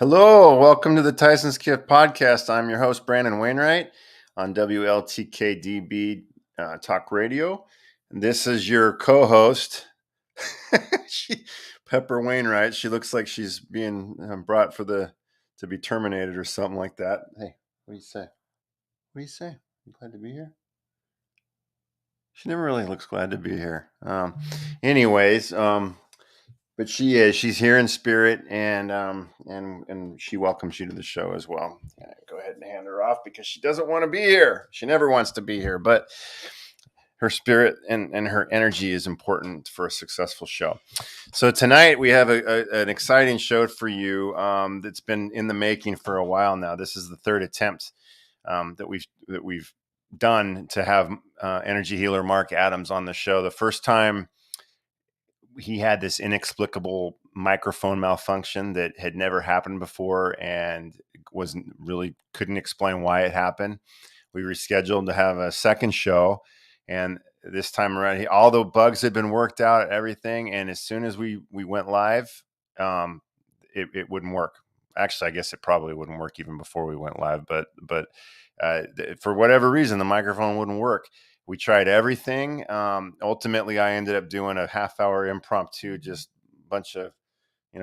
Hello, welcome to the Tyson's Gift podcast. I'm your host, Brandon Wainwright on WLTK-DB Talk Radio. And this is your co-host, Pepper Wainwright. She looks like she's being brought to be terminated or something like that. Hey, what do you say? What do you say? You glad to be here? She never really looks glad to be here. Anyways, but she's here in spirit, and she welcomes you to the show as well. Go ahead and hand her off because she doesn't want to be here. She never wants to be here, but her spirit and her energy is important for a successful show. So tonight we have an exciting show for you that's been in the making for a while now. This is the third attempt that we've done to have energy healer Mark Adams on the show. The first time he had this inexplicable microphone malfunction that had never happened before and couldn't explain why it happened. We rescheduled to have a second show, and this time around, all the bugs had been worked out, everything. And as soon as we went live, it wouldn't work. Actually, I guess it probably wouldn't work even before we went live, but for whatever reason, the microphone wouldn't work. We tried everything. Ultimately, I ended up doing a half-hour impromptu, just a bunch of,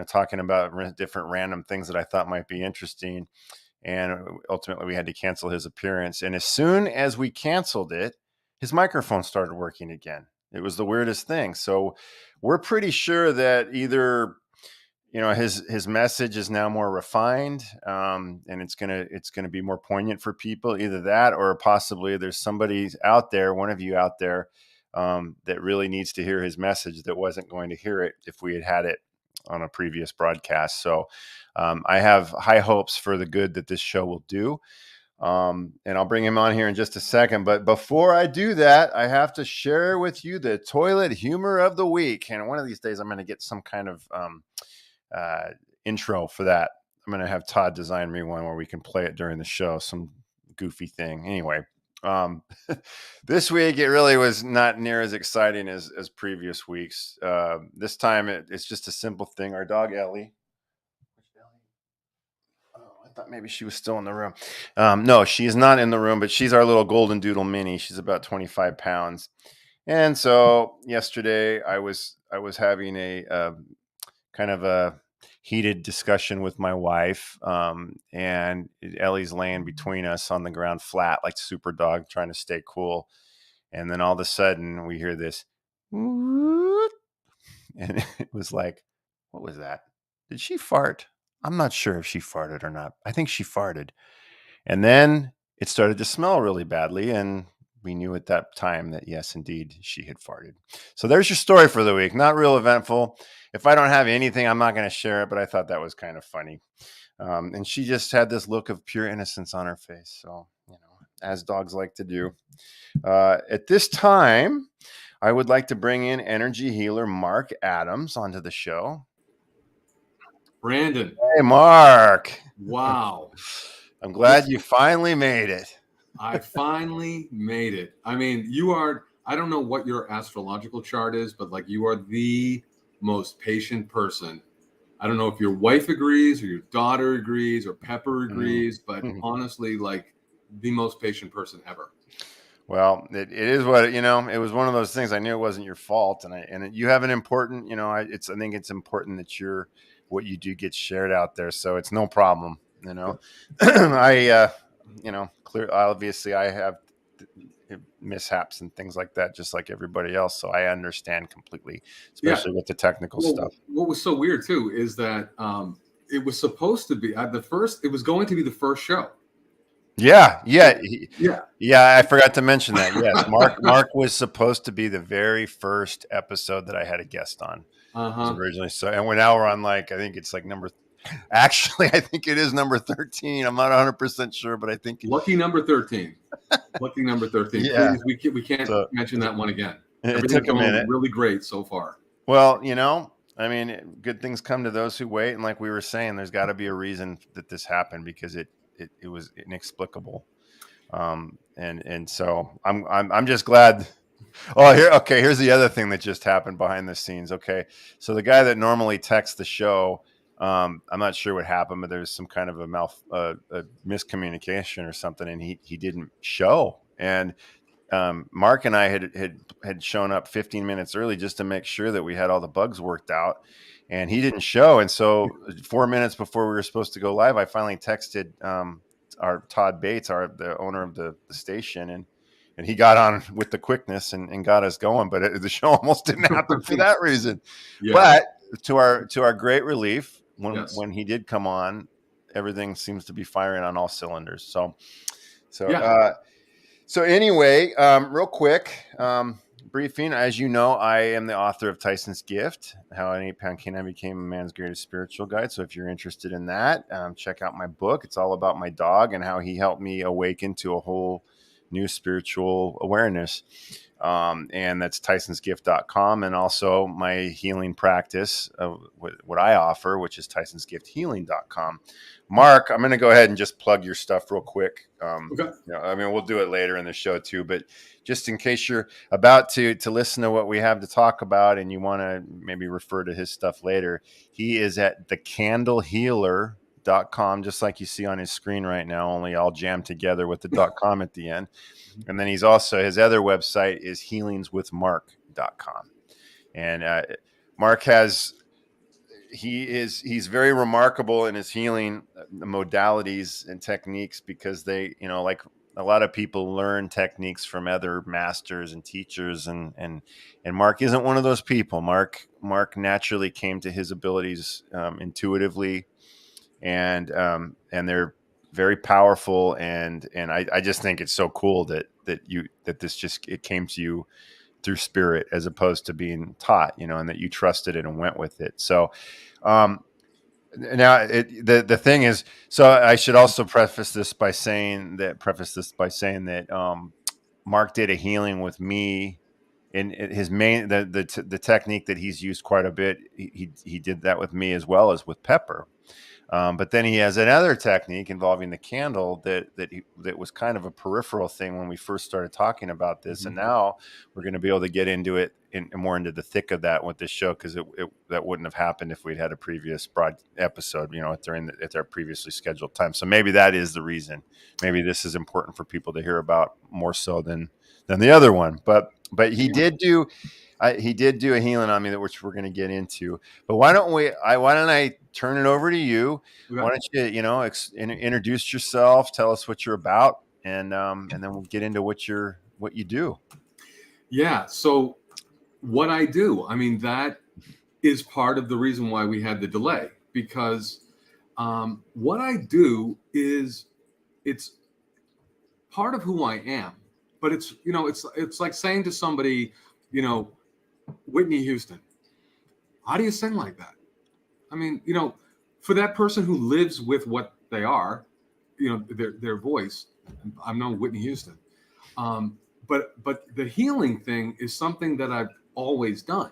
talking about different random things that I thought might be interesting. And ultimately, we had to cancel his appearance. And as soon as we canceled it, his microphone started working again. It was the weirdest thing. So we're pretty sure that either his message is now more refined, and it's gonna be more poignant for people. Either that, or possibly there's somebody out there, one of you out there, that really needs to hear his message that wasn't going to hear it if we had it on a previous broadcast. So I have high hopes for the good that this show will do. And I'll bring him on here in just a second. But before I do that, I have to share with you the toilet humor of the week. And one of these days, I'm going to get some kind of intro for that. I'm going to have Todd design me one where we can play it during the show, some goofy thing. Anyway, this week it really was not near as exciting as previous weeks. This time it's just a simple thing. Our dog Ellie. Oh, I thought maybe she was still in the room. No, she is not in the room, but she's our little golden doodle mini. She's about 25 pounds. And so yesterday I was having a kind of a heated discussion with my wife, and Ellie's laying between us on the ground flat, like super dog, trying to stay cool. And then all of a sudden we hear this, and it was like, what was that? Did she fart? I'm not sure if she farted or not. I think she farted. And then it started to smell really badly, and we knew at that time that, yes, indeed, she had farted. So there's your story for the week. Not real eventful. If I don't have anything, I'm not going to share it, but I thought that was kind of funny. And she just had this look of pure innocence on her face. So, as dogs like to do. At this time, I would like to bring in energy healer Mark Adams onto the show. Brandon. Hey, Mark. Wow. I'm glad you finally made it. I finally made it. I mean, I don't know what your astrological chart is, but you are the most patient person. I don't know if your wife agrees or your daughter agrees or Pepper agrees, but honestly, the most patient person ever. Well, it is what, it was one of those things. I knew it wasn't your fault. And you have an important, I think it's important that what you do gets shared out there. So it's no problem, obviously I have mishaps and things like that, just like everybody else. So I understand completely, especially with the technical stuff. What was so weird too, is that it was supposed to be it was going to be the first show. Yeah. I forgot to mention that. Yes, Mark was supposed to be the very first episode that I had a guest on. Originally, so and now we're on I think it's number. Actually, I think it is number 13. I'm not 100% sure, but I think lucky number 13. Lucky number 13. Yeah. Please, we can't mention that one again. It took a minute. Really great so far. Well, I mean, good things come to those who wait, and like we were saying, there's got to be a reason that this happened because it was inexplicable. And so I'm just glad. Oh, here's the other thing that just happened behind the scenes. Okay, so the guy that normally texts the show I'm not sure what happened, but there was some kind of a miscommunication or something, and he didn't show. And Mark and I had shown up 15 minutes early just to make sure that we had all the bugs worked out, and he didn't show. And so 4 minutes before we were supposed to go live, I finally texted our Todd Bates, the owner of the station, and he got on with the quickness and got us going. But the show almost didn't happen for that reason. Yeah. But to our great relief, Yes. when he did come on, everything seems to be firing on all cylinders. So. Yeah. So anyway, real quick briefing. As you know, I am the author of Tyson's Gift: How an 8-Pound Canine Became a Man's Greatest Spiritual Guide. So if you're interested in that, check out my book. It's all about my dog and how he helped me awaken to a whole new spiritual awareness. And that's tysonsgift.com, and also my healing practice of what I offer, which is tysonsgifthealing.com. Mark, I'm going to go ahead and just plug your stuff real quick. Okay. I mean, we'll do it later in the show too, but just in case you're about to listen to what we have to talk about and you want to maybe refer to his stuff later, he is at thecandlehealer.com, just like you see on his screen right now, only all jammed together with the .com at the end. And then he's also, his other website is healingswithmark.com. And Mark he's very remarkable in his healing modalities and techniques, because they, like a lot of people learn techniques from other masters and teachers, and Mark isn't one of those people. Mark naturally came to his abilities intuitively, and they're very powerful, and I just think it's so cool that this just, it came to you through spirit as opposed to being taught, and that you trusted it and went with it. So now the thing is, so I should also preface this by saying that Mark did a healing with me, and his main the technique that he's used quite a bit. He did that with me as well as with Pepper. But then he has another technique involving the candle that was kind of a peripheral thing when we first started talking about this, and now we're going to be able to get into it more into the thick of that with this show, because that wouldn't have happened if we'd had a previous broad episode, at their previously scheduled time. So maybe that is the reason. Maybe this is important for people to hear about more so than the other one. But he did do. He did do a healing on me, which we're going to get into. But why don't I turn it over to you? Okay. Why don't you, introduce yourself, tell us what you're about, and then we'll get into what you do. Yeah. So what I do, I mean, that is part of the reason why we had the delay, because what I do is, it's part of who I am, but it's like saying to somebody, Whitney Houston, how do you sing like that? I mean, for that person who lives with what they are, their voice, I'm no Whitney Houston. But the healing thing is something that I've always done.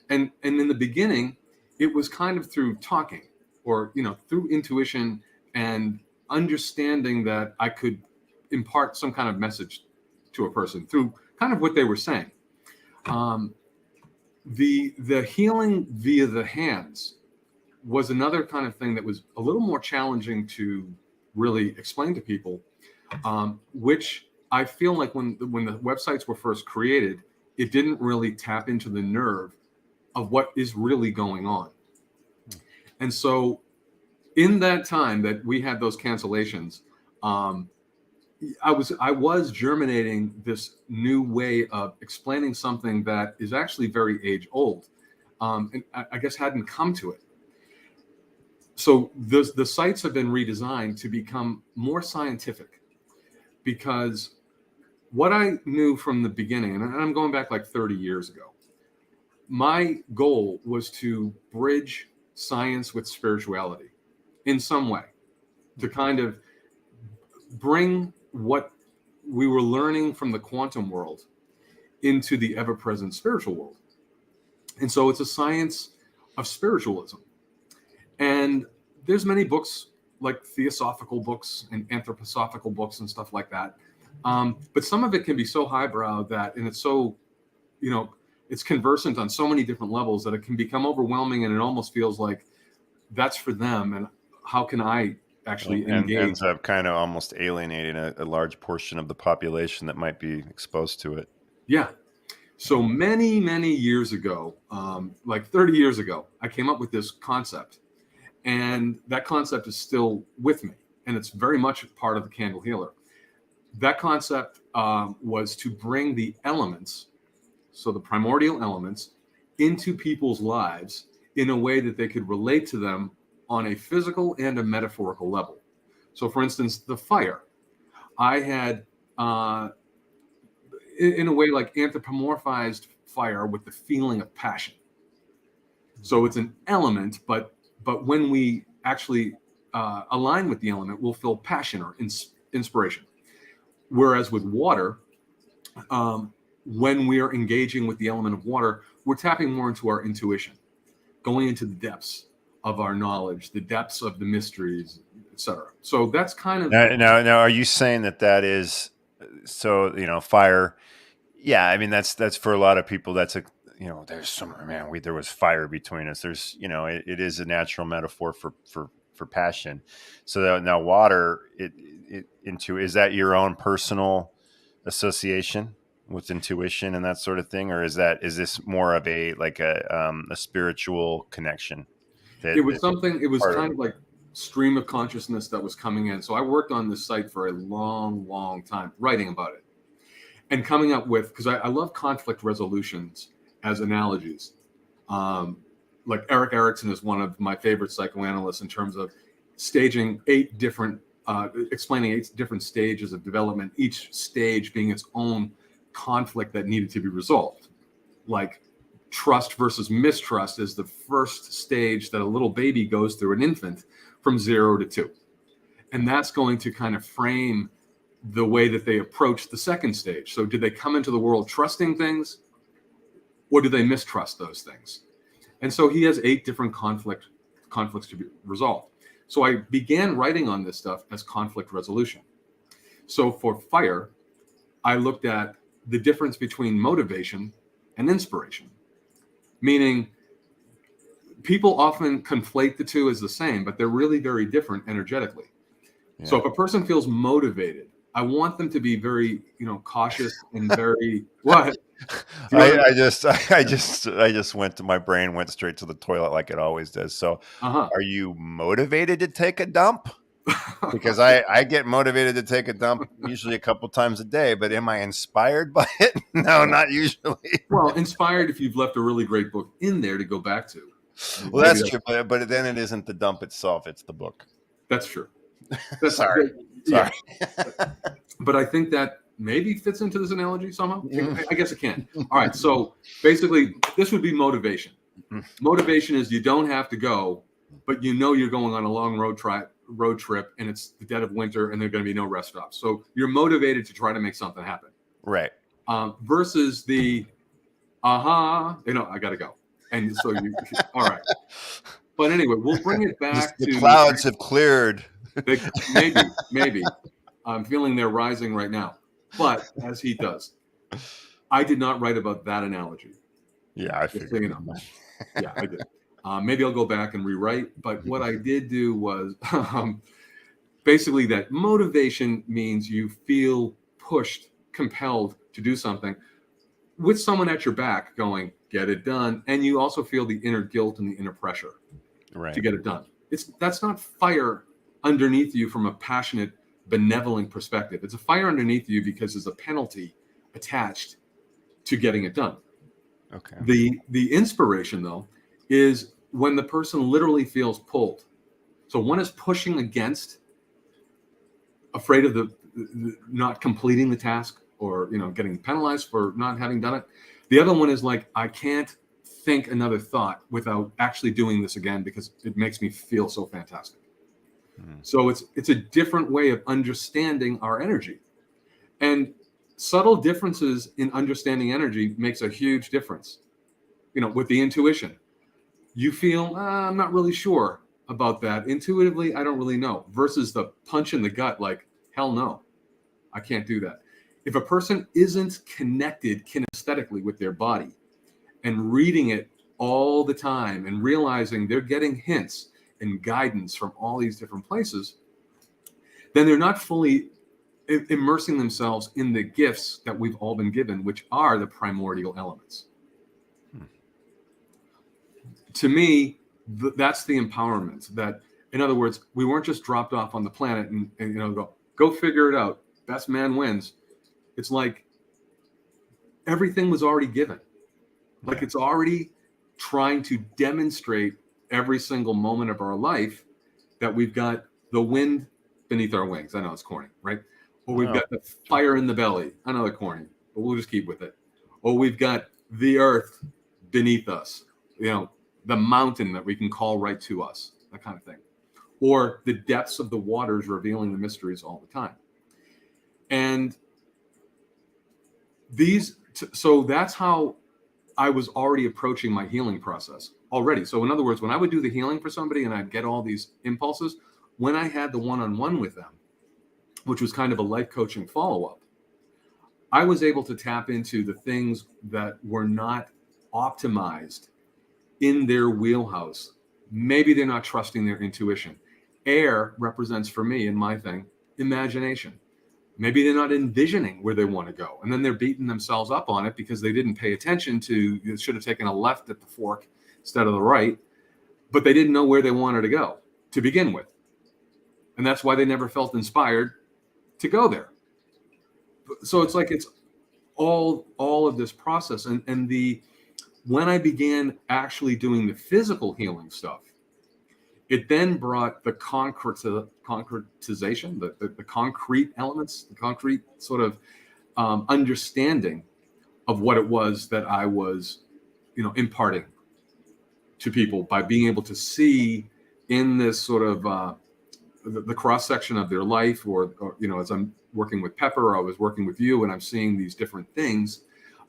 And in the beginning, it was kind of through talking, or, through intuition and understanding that I could impart some kind of message to a person through kind of what they were saying. The healing via the hands was another kind of thing that was a little more challenging to really explain to people, which I feel like when the websites were first created, it didn't really tap into the nerve of what is really going on. And so in that time that we had those cancellations, I was germinating this new way of explaining something that is actually very age old, and I guess hadn't come to it. So the sites have been redesigned to become more scientific, because what I knew from the beginning, and I'm going back like 30 years ago, my goal was to bridge science with spirituality in some way, to kind of bring what we were learning from the quantum world into the ever-present spiritual world. And so it's a science of spiritualism. And there's many books, like theosophical books and anthroposophical books and stuff like that. But some of it can be so highbrow and it's so, it's conversant on so many different levels that it can become overwhelming, and it almost feels like that's for them. And how can I actually And engage? ends up kind of almost alienating a large portion of the population that might be exposed to it. Yeah. So many, many years ago, like 30 years ago, I came up with this concept. And that concept is still with me. And it's very much part of the candle healer. That concept was to bring the elements, so the primordial elements, into people's lives in a way that they could relate to them on a physical and a metaphorical level. So, for instance, the fire, I had, in a way, like anthropomorphized fire with the feeling of passion. So it's an element, but when we actually align with the element, we'll feel passion or inspiration. Whereas with water, when we are engaging with the element of water, we're tapping more into our intuition, going into the depths of our knowledge, the depths of the mysteries, etc. So that's kind of Now, are you saying that is so? Fire. Yeah, I mean that's for a lot of people. That's a there's some there was fire between us. There's it is a natural metaphor for passion. So now water is that your own personal association with intuition and that sort of thing, or is this more of a a spiritual connection it that was something. It was part of kind of like stream of consciousness that was coming in. So I worked on this site for a long, long time, writing about it and coming up with, because I love conflict resolutions as analogies. Like Eric Erickson is one of my favorite psychoanalysts in terms of explaining 8 different stages of development, each stage being its own conflict that needed to be resolved. Like trust versus mistrust is the first stage that a little baby goes through, an infant, from 0 to 2. And that's going to kind of frame the way that they approach the second stage. So did they come into the world trusting things, or do they mistrust those things? And so he has 8 different conflicts to be resolved. So I began writing on this stuff as conflict resolution. So for fire, I looked at the difference between motivation and inspiration, meaning people often conflate the two as the same, but they're really very different energetically. Yeah. So if a person feels motivated, I want them to be very, cautious and very what? I just my brain went straight to the toilet like it always does. So, Are you motivated to take a dump? Because I get motivated to take a dump usually a couple times a day, but am I inspired by it? No, not usually. Well, inspired if you've left a really great book in there to go back to. Well, that's true, but then it isn't the dump itself; it's the book. That's true. Sorry. Yeah. But I think that maybe fits into this analogy somehow. I guess it can. All right. So basically, this would be motivation. Motivation is you don't have to go, but you're going on a long road trip, and it's the dead of winter, and there are going to be no rest stops. So you're motivated to try to make something happen. Right. Versus the, I got to go. And so all right. But anyway, we'll bring it back to the clouds have cleared. Maybe. I'm feeling they're rising right now. But as he does, I did not write about that analogy. Yeah, I figured. Yeah, I did. Maybe I'll go back and rewrite. But what I did do was basically that motivation means you feel pushed, compelled to do something with someone at your back going, get it done. And you also feel the inner guilt and the inner pressure to get it done. That's not fire underneath you from a passionate, benevolent perspective. It's a fire underneath you because there's a penalty attached to getting it done. Okay. The inspiration, though, is when the person literally feels pulled. So one is pushing against, afraid of the not completing the task, or getting penalized for not having done it. The other one is like, I can't think another thought without actually doing this again because it makes me feel so fantastic. So it's a different way of understanding our energy. And subtle differences in understanding energy makes a huge difference. With the intuition, you feel, I'm not really sure about that. Intuitively, I don't really know. Versus the punch in the gut, like, hell no, I can't do that. If a person isn't connected kinesthetically with their body and reading it all the time and realizing they're getting hints and guidance from all these different places, then they're not fully immersing themselves in the gifts that we've all been given, which are the primordial elements. To me, that's the empowerment. That, in other words, we weren't just dropped off on the planet and go figure it out. Best man wins. It's like everything was already given. Like it's already trying to demonstrate every single moment of our life that we've got the wind beneath our wings. I know it's corny, right? Or we've got the fire in the belly. Another corny, but we'll just keep with it. Or we've got the earth beneath us, the mountain that we can call right to us, that kind of thing. Or the depths of the waters revealing the mysteries all the time. And so that's how I was already approaching my healing process already. So in other words, when I would do the healing for somebody and I'd get all these impulses, when I had the one-on-one with them, which was kind of a life coaching follow-up, I was able to tap into the things that were not optimized in their wheelhouse. Maybe they're not trusting their intuition. Air represents, for me, in my thing, imagination. Maybe they're not envisioning where they want to go. And then they're beating themselves up on it because they didn't pay attention to, you should have taken a left at the fork instead of the right, but they didn't know where they wanted to go to begin with. And that's why they never felt inspired to go there. So it's like it's all of this process. And when I began actually doing the physical healing stuff, it then brought the concretization, the concrete elements, the concrete sort of understanding of what it was that I was, imparting to people by being able to see in this sort of the cross section of their life, or as I'm working with Pepper, or I was working with you, and I'm seeing these different things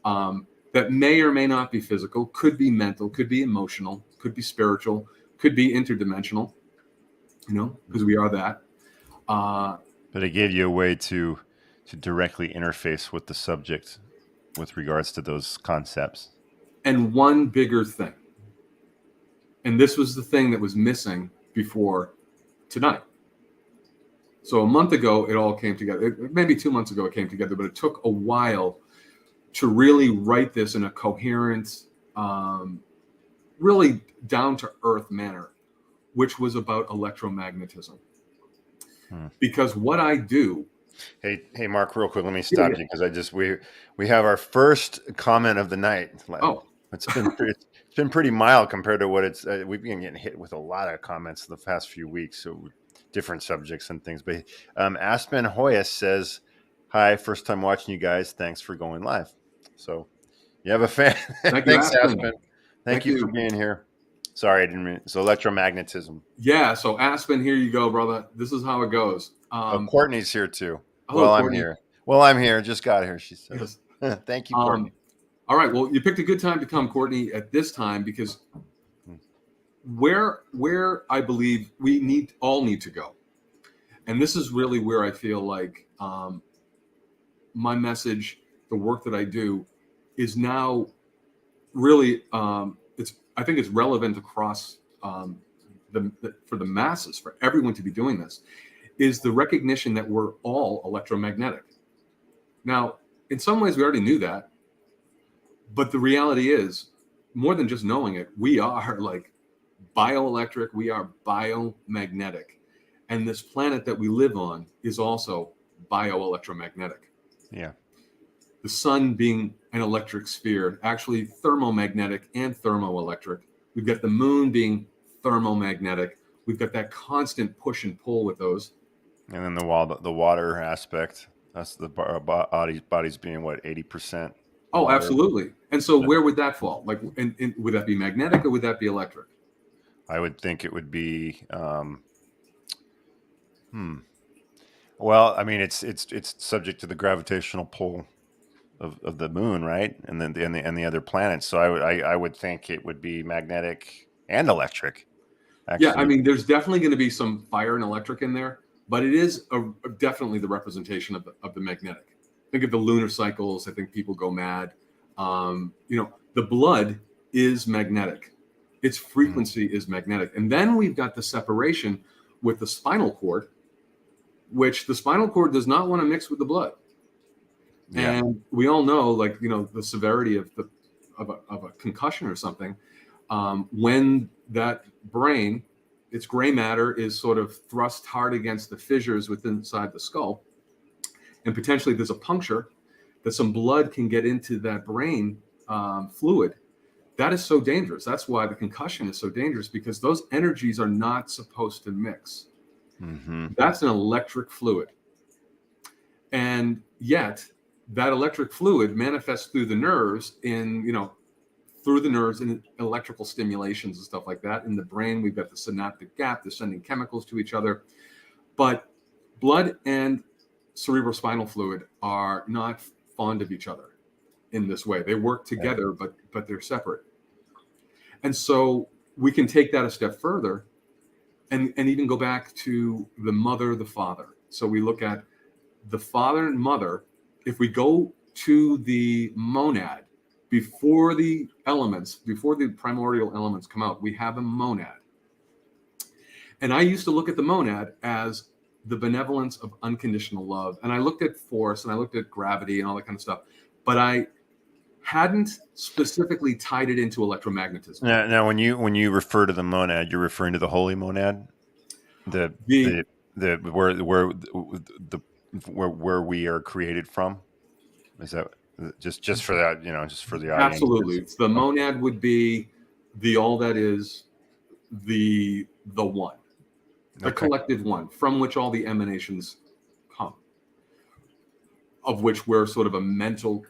that may or may not be physical, could be mental, could be emotional, could be spiritual, could be interdimensional, because we are that. But it gave you a way to directly interface with the subject with regards to those concepts. And one bigger thing, and this was the thing that was missing before tonight. So a month ago, it all came together. Maybe 2 months ago, it came together, but it took a while to really write this in a coherent, really down-to-earth manner, which was about electromagnetism. Because what I do... Hey, Mark, real quick, let me stop you because we have our first comment of the night. Oh. It's been pretty mild compared to what it's... we've been getting hit with a lot of comments the past few weeks, so different subjects and things. But Aspen Hoyas says, "Hi, first time watching you guys. Thanks for going live." So you have a fan. Thanks, Aspen. Thank you for being here. Sorry, I didn't mean... So electromagnetism. Yeah, so Aspen, here you go, brother. This is how it goes. Courtney's here too. Hello, Courtney. I'm here. Just got here, she says. Yes. Thank you, Courtney. All right, well, you picked a good time to come, Courtney, at this time, because where I believe we all need to go, and this is really where I feel like my message, the work that I do, is now really I think it's relevant across for the masses, for everyone to be doing this, is the recognition that we're all electromagnetic. Now, in some ways, we already knew that, but the reality is, more than just knowing it, we are like bioelectric, we are biomagnetic. And this planet that we live on is also bioelectromagnetic. Yeah. The sun being an electric sphere, actually thermomagnetic and thermoelectric. We've got the moon being thermomagnetic. We've got that constant push and pull with those. And then the water aspect. That's the body's being what, 80%? Oh, absolutely. And so where would that fall? Like, would that be magnetic or would that be electric? I would think it would be. Well, I mean, it's subject to the gravitational pull of the moon, right? And then the other planets. So I would think it would be magnetic and electric. Actually. Yeah, I mean, there's definitely going to be some fire and electric in there, but it is definitely the representation of the magnetic. Think of the lunar cycles. I think people go mad. The blood is magnetic. its frequency is magnetic. And then we've got the separation with the spinal cord, which the spinal cord does not want to mix with the blood. Yeah. And we all know, like, the severity of a concussion or something, when that brain, its gray matter, is sort of thrust hard against the fissures within inside the skull, and potentially there's a puncture, that some blood can get into that brain fluid. That is so dangerous. That's why the concussion is so dangerous, because those energies are not supposed to mix. Mm-hmm. That's an electric fluid. And yet that electric fluid manifests through the nerves in electrical stimulations and stuff like that. In the brain, we've got the synaptic gap. They're sending chemicals to each other. But blood and cerebrospinal fluid are not fond of each other in this way. They work together, but they're separate. And so we can take that a step further and even go back to the mother, the father. So we look at the father and mother. If we go to the monad, before the primordial elements come out, we have a monad. And I used to look at the monad as the benevolence of unconditional love. And I looked at force, and I looked at gravity and all that kind of stuff, but I hadn't specifically tied it into electromagnetism. Now, when you refer to the monad, you're referring to the holy monad, where we are created from. Is that just for that? Just for the audience. Absolutely. The monad would be the all that is, the one, the collective one, from which all the emanations come, of which we're sort of a mental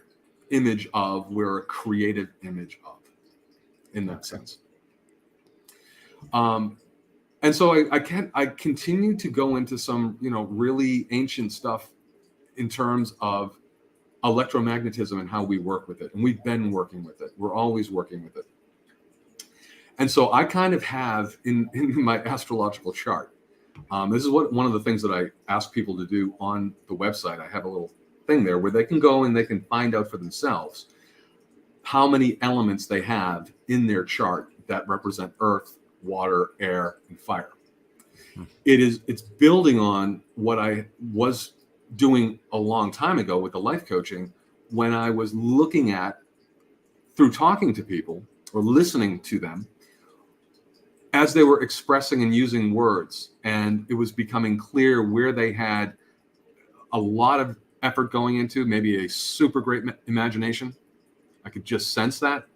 image of, we're a creative image of, in that sense. And so I continue to go into some, really ancient stuff in terms of electromagnetism and how we work with it. And we've been working with it. We're always working with it. And so I kind of have in my astrological chart, this is one of the things that I ask people to do on the website. I have a little thing there where they can go and they can find out for themselves how many elements they have in their chart that represent earth, water, air, and fire. It's building on what I was doing a long time ago with the life coaching, when I was looking at, through talking to people or listening to them as they were expressing and using words, and it was becoming clear where they had a lot of effort going into, maybe a super great imagination. I could just sense that,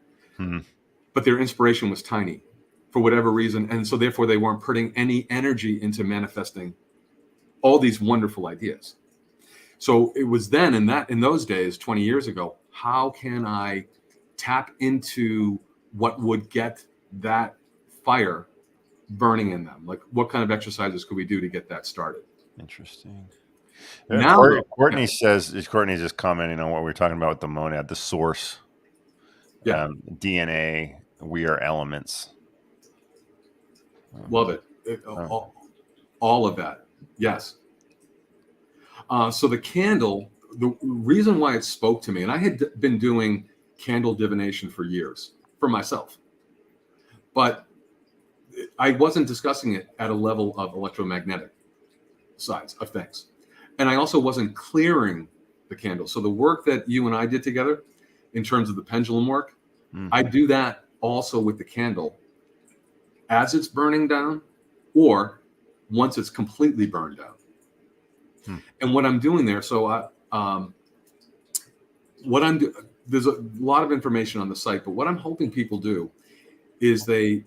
but their inspiration was tiny for whatever reason. And so therefore they weren't putting any energy into manifesting all these wonderful ideas. So it was then in those days, 20 years ago, how can I tap into what would get that fire burning in them? Like, what kind of exercises could we do to get that started? Interesting. Now, Courtney's just commenting on what we were talking about with the monad, the source, DNA, we are elements. Love it. All of that. Yes. So the candle, the reason why it spoke to me, and I had been doing candle divination for years for myself, but I wasn't discussing it at a level of electromagnetic sides of things. And I also wasn't clearing the candle. So the work that you and I did together in terms of the pendulum work, I do that also with the candle as it's burning down, or once it's completely burned down. And what I'm doing there, so there's a lot of information on the site, but what I'm hoping people do is they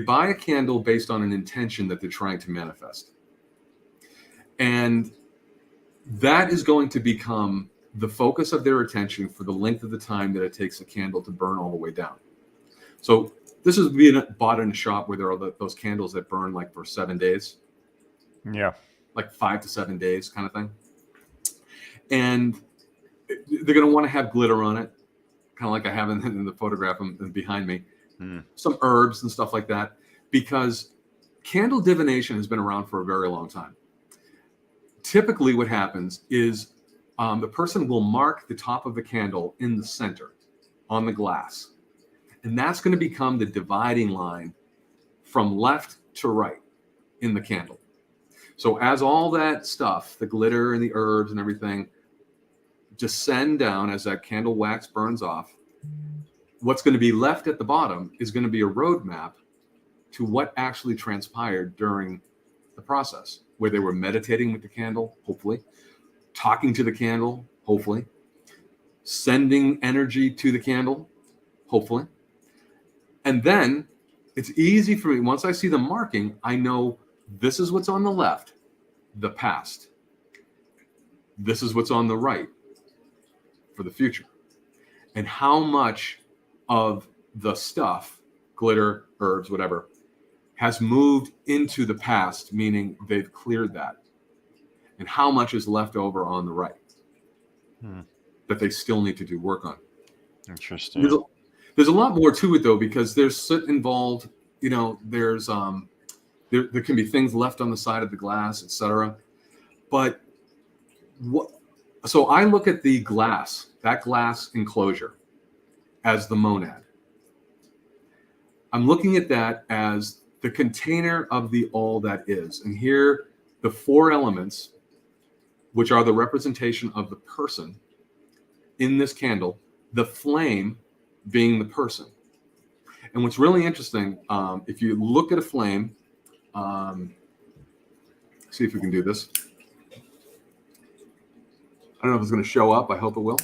buy a candle based on an intention that they're trying to manifest. And that is going to become the focus of their attention for the length of the time that it takes a candle to burn all the way down. So this is being bought in a shop where there are those candles that burn like for 7 days. Yeah. Like 5 to 7 days kind of thing. And they're going to want to have glitter on it, kind of like I have in the photograph behind me. Some herbs and stuff like that, because candle divination has been around for a very long time. Typically what happens is the person will mark the top of the candle in the center on the glass. And that's going to become the dividing line from left to right in the candle. So as all that stuff, the glitter and the herbs and everything, descend down as that candle wax burns off, what's going to be left at the bottom is going to be a roadmap to what actually transpired during the process, where they were meditating with the candle, hopefully, talking to the candle, hopefully, sending energy to the candle, hopefully. And then it's easy for me, once I see the marking, I know this is what's on the left, the past. This is what's on the right, for the future. And how much of the stuff, glitter, herbs, whatever, has moved into the past, meaning they've cleared that. And how much is left over on the right that they still need to do work on. Interesting. There's a lot more to it, though, because there's soot involved. You know, there's there can be things left on the side of the glass, etc. But so I look at the glass, that glass enclosure, as the monad. I'm looking at that as the container of the all that is. And here, the four elements, which are the representation of the person in this candle, the flame being the person. And what's really interesting, if you look at a flame, see if we can do this. I don't know if it's going to show up. I hope it will.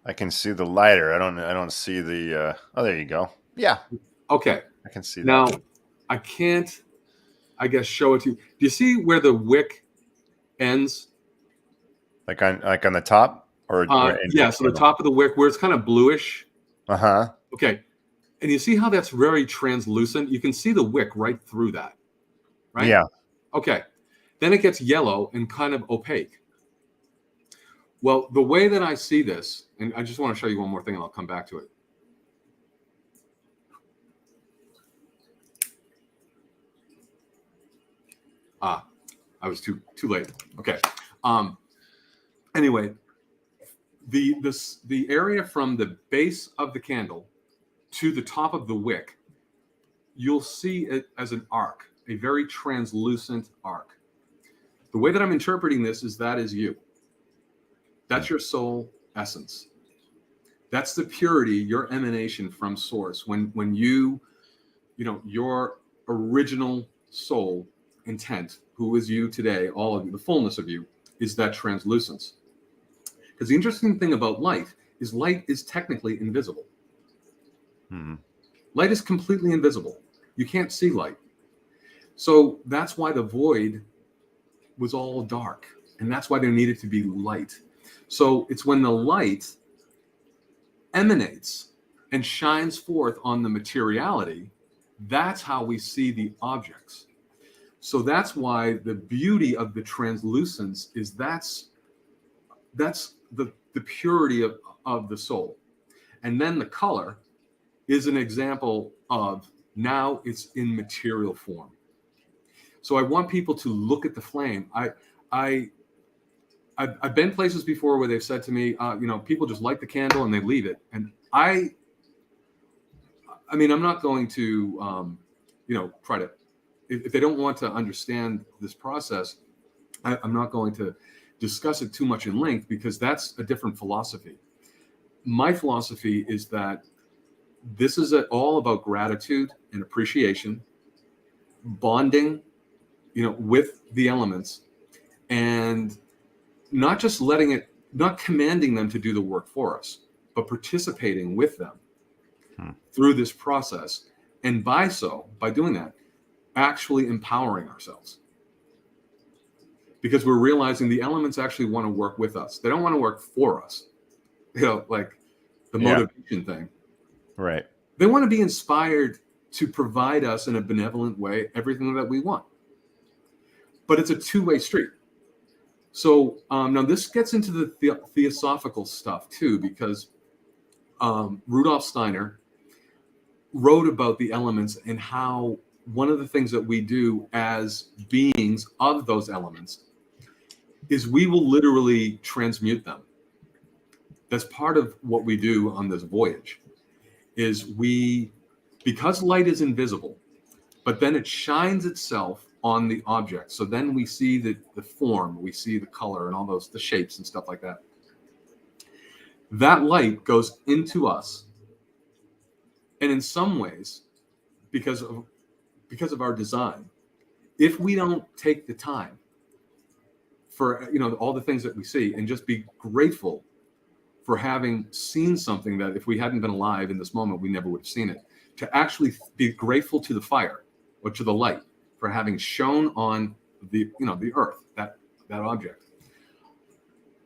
I can see the lighter. I don't see the. Oh, there you go. Yeah. Okay. I can see that. Now, I can't, I guess, show it to you. Do you see where the wick ends? Like on the top, or yeah. So the top of the wick, where it's kind of bluish. Uh-huh. Okay. And you see how that's very translucent? You can see the wick right through that, right? Yeah. Okay. Then it gets yellow and kind of opaque. Well, the way that I see this, and I just want to show you one more thing and I'll come back to it. I was too late. Okay. Anyway, the area from the base of the candle to the top of the wick, you'll see it as an arc, a very translucent arc. The way that I'm interpreting this is that is you. That's your soul essence. That's the purity, your emanation from source. When you know, your original soul intent, who is you today, all of you, the fullness of you, is that translucence. Because the interesting thing about light is technically invisible. Light is completely invisible. You can't see light. So that's why the void was all dark. And that's why there needed to be light. So it's when the light emanates and shines forth on the materiality, that's how we see the objects. So that's why the beauty of the translucence is that's the purity of the soul. And then the color is an example of now it's in material form. So I want people to look at the flame. I've been places before where they've said to me, you know, people just light the candle and they leave it. And I mean, I'm not going to, you know, try to, if they don't want to understand this process, I'm not going to discuss it too much in length because that's a different philosophy. My philosophy is that this is all about gratitude and appreciation, bonding, you know, with the elements, and not just letting it, not commanding them to do the work for us, but participating with them through this process. And by doing that, actually empowering ourselves. Because we're realizing the elements actually want to work with us. They don't want to work for us. You know, like the motivation thing. Right. They want to be inspired to provide us in a benevolent way everything that we want. But it's a two-way street. So now this gets into the theosophical stuff too, because Rudolf Steiner wrote about the elements and how one of the things that we do as beings of those elements is we will literally transmute them. That's part of what we do on this voyage, is because light is invisible, but then it shines itself on the object. So then we see the form, we see the color and all those, the shapes and stuff like that. That light goes into us. And in some ways, because of our design, if we don't take the time for, all the things that we see and just be grateful for having seen something that if we hadn't been alive in this moment, we never would have seen it, to actually be grateful to the fire or to the light for having shone on the earth, that object.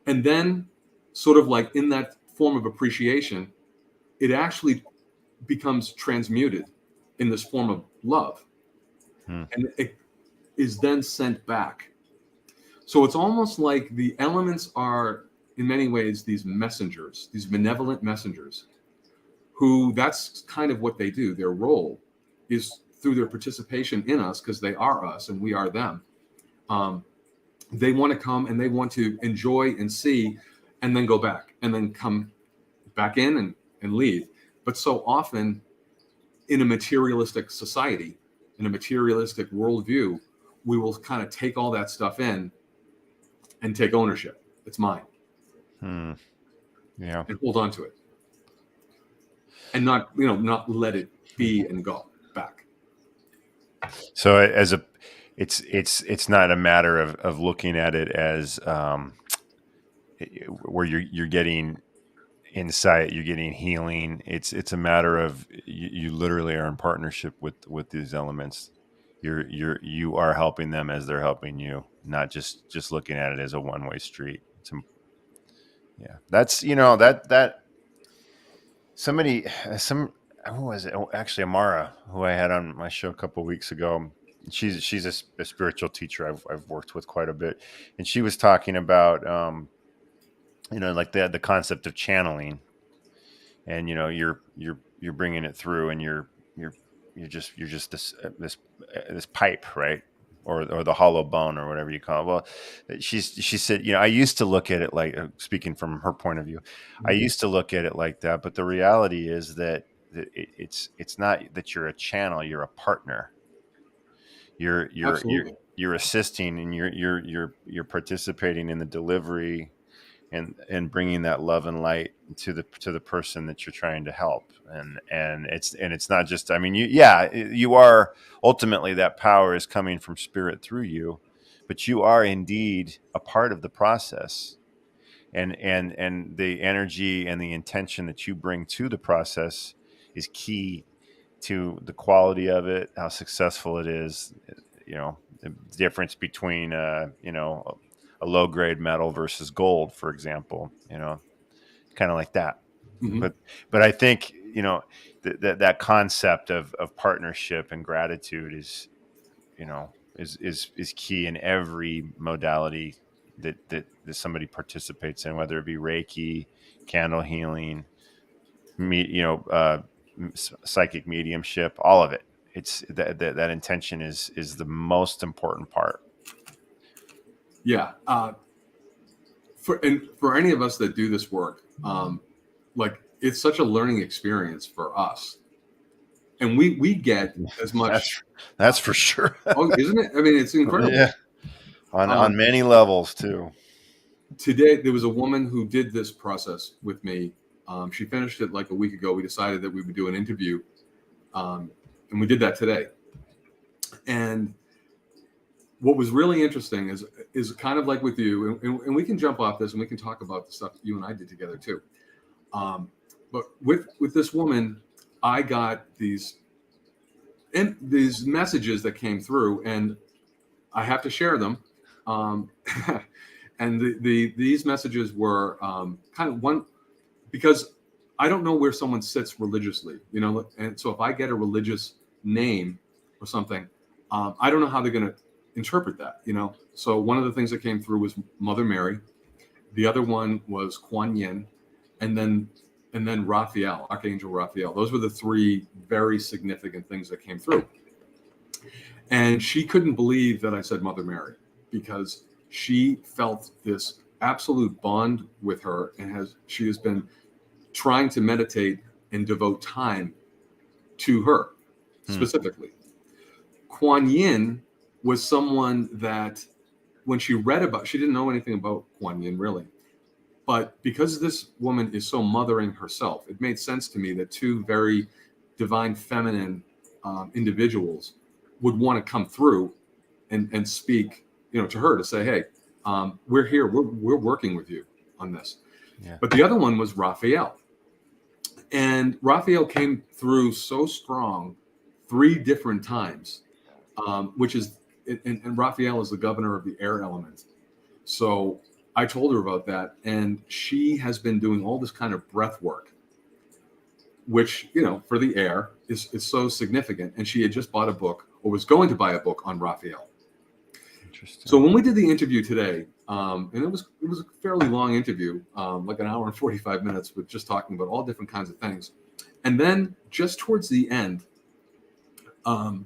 And then sort of like in that form of appreciation, it actually becomes transmuted in this form of love. And it is then sent back. So it's almost like the elements are, in many ways, these messengers, these benevolent messengers, who that's kind of what they do. Their role is through their participation in us, because they are us and we are them. They want to come and they want to enjoy and see and then go back and then come back in and leave. But so often in a materialistic society, in a materialistic worldview, we will kind of take all that stuff in and take ownership. It's mine. Yeah. And hold on to it. And not let it be and go back. So it's not a matter of looking at it as where you're getting insight, you're getting healing. It's a matter of you literally are in partnership with these elements. You are helping them as they're helping you, not just looking at it as a one-way street. That's that who was it? Oh, actually, Amara, who I had on my show a couple of weeks ago. She's a spiritual teacher I've worked with quite a bit, and she was talking about like the concept of channeling, and you're bringing it through, and you're just this pipe, right? Or the hollow bone, or whatever you call it. Well, she said, I used to look at it like, speaking from her point of view, I used to look at it like that, but the reality is that it's not that you're a channel, you're a partner. You're assisting, and you're participating in the delivery and bringing that love and light to the person that you're trying to help. And it's not just, I mean, you are ultimately, that power is coming from spirit through you, but you are indeed a part of the process. And the energy and the intention that you bring to the process is key to the quality of it, how successful it is, the difference between a low grade metal versus gold, for example, kind of like that. Mm-hmm. But I think, that concept of partnership and gratitude is key in every modality that somebody participates in, whether it be Reiki, candle healing, psychic mediumship, all of it. It's that intention is the most important part. Yeah. For any of us that do this work, like, it's such a learning experience for us, and we get as much. That's for sure. Oh, isn't it? I mean, it's incredible. Yeah, on many levels too. Today, there was a woman who did this process with me. She finished it like a week ago. We decided that we would do an interview, and we did that today. And what was really interesting is kind of like with you, and we can jump off this and we can talk about the stuff that you and I did together too. But with this woman, I got these messages that came through, and I have to share them. And these messages were kind of one, because I don't know where someone sits religiously, and so if I get a religious name or something, I don't know how they're going to interpret that, So one of the things that came through was Mother Mary. The other one was Kuan Yin, and then Raphael, Archangel Raphael. Those were the three very significant things that came through. And she couldn't believe that I said Mother Mary, because she felt this absolute bond with her, and she has been trying to meditate and devote time to her Hmm. specifically. Kuan Yin was someone that when she read about, she didn't know anything about Kuan Yin really. But because this woman is so mothering herself, it made sense to me that two very divine feminine individuals would want to come through and speak, to her to say, hey, we're here, we're working with you on this. Yeah. But the other one was Raphael. And Raphael came through so strong 3 different times, which is, and Raphael is the governor of the air element. So I told her about that, and she has been doing all this kind of breath work, which, for the air is so significant. And she had just bought a book, or was going to buy a book on Raphael. Interesting. So when we did the interview today, and it was a fairly long interview, like an hour and 45 minutes, with just talking about all different kinds of things. And then just towards the end, I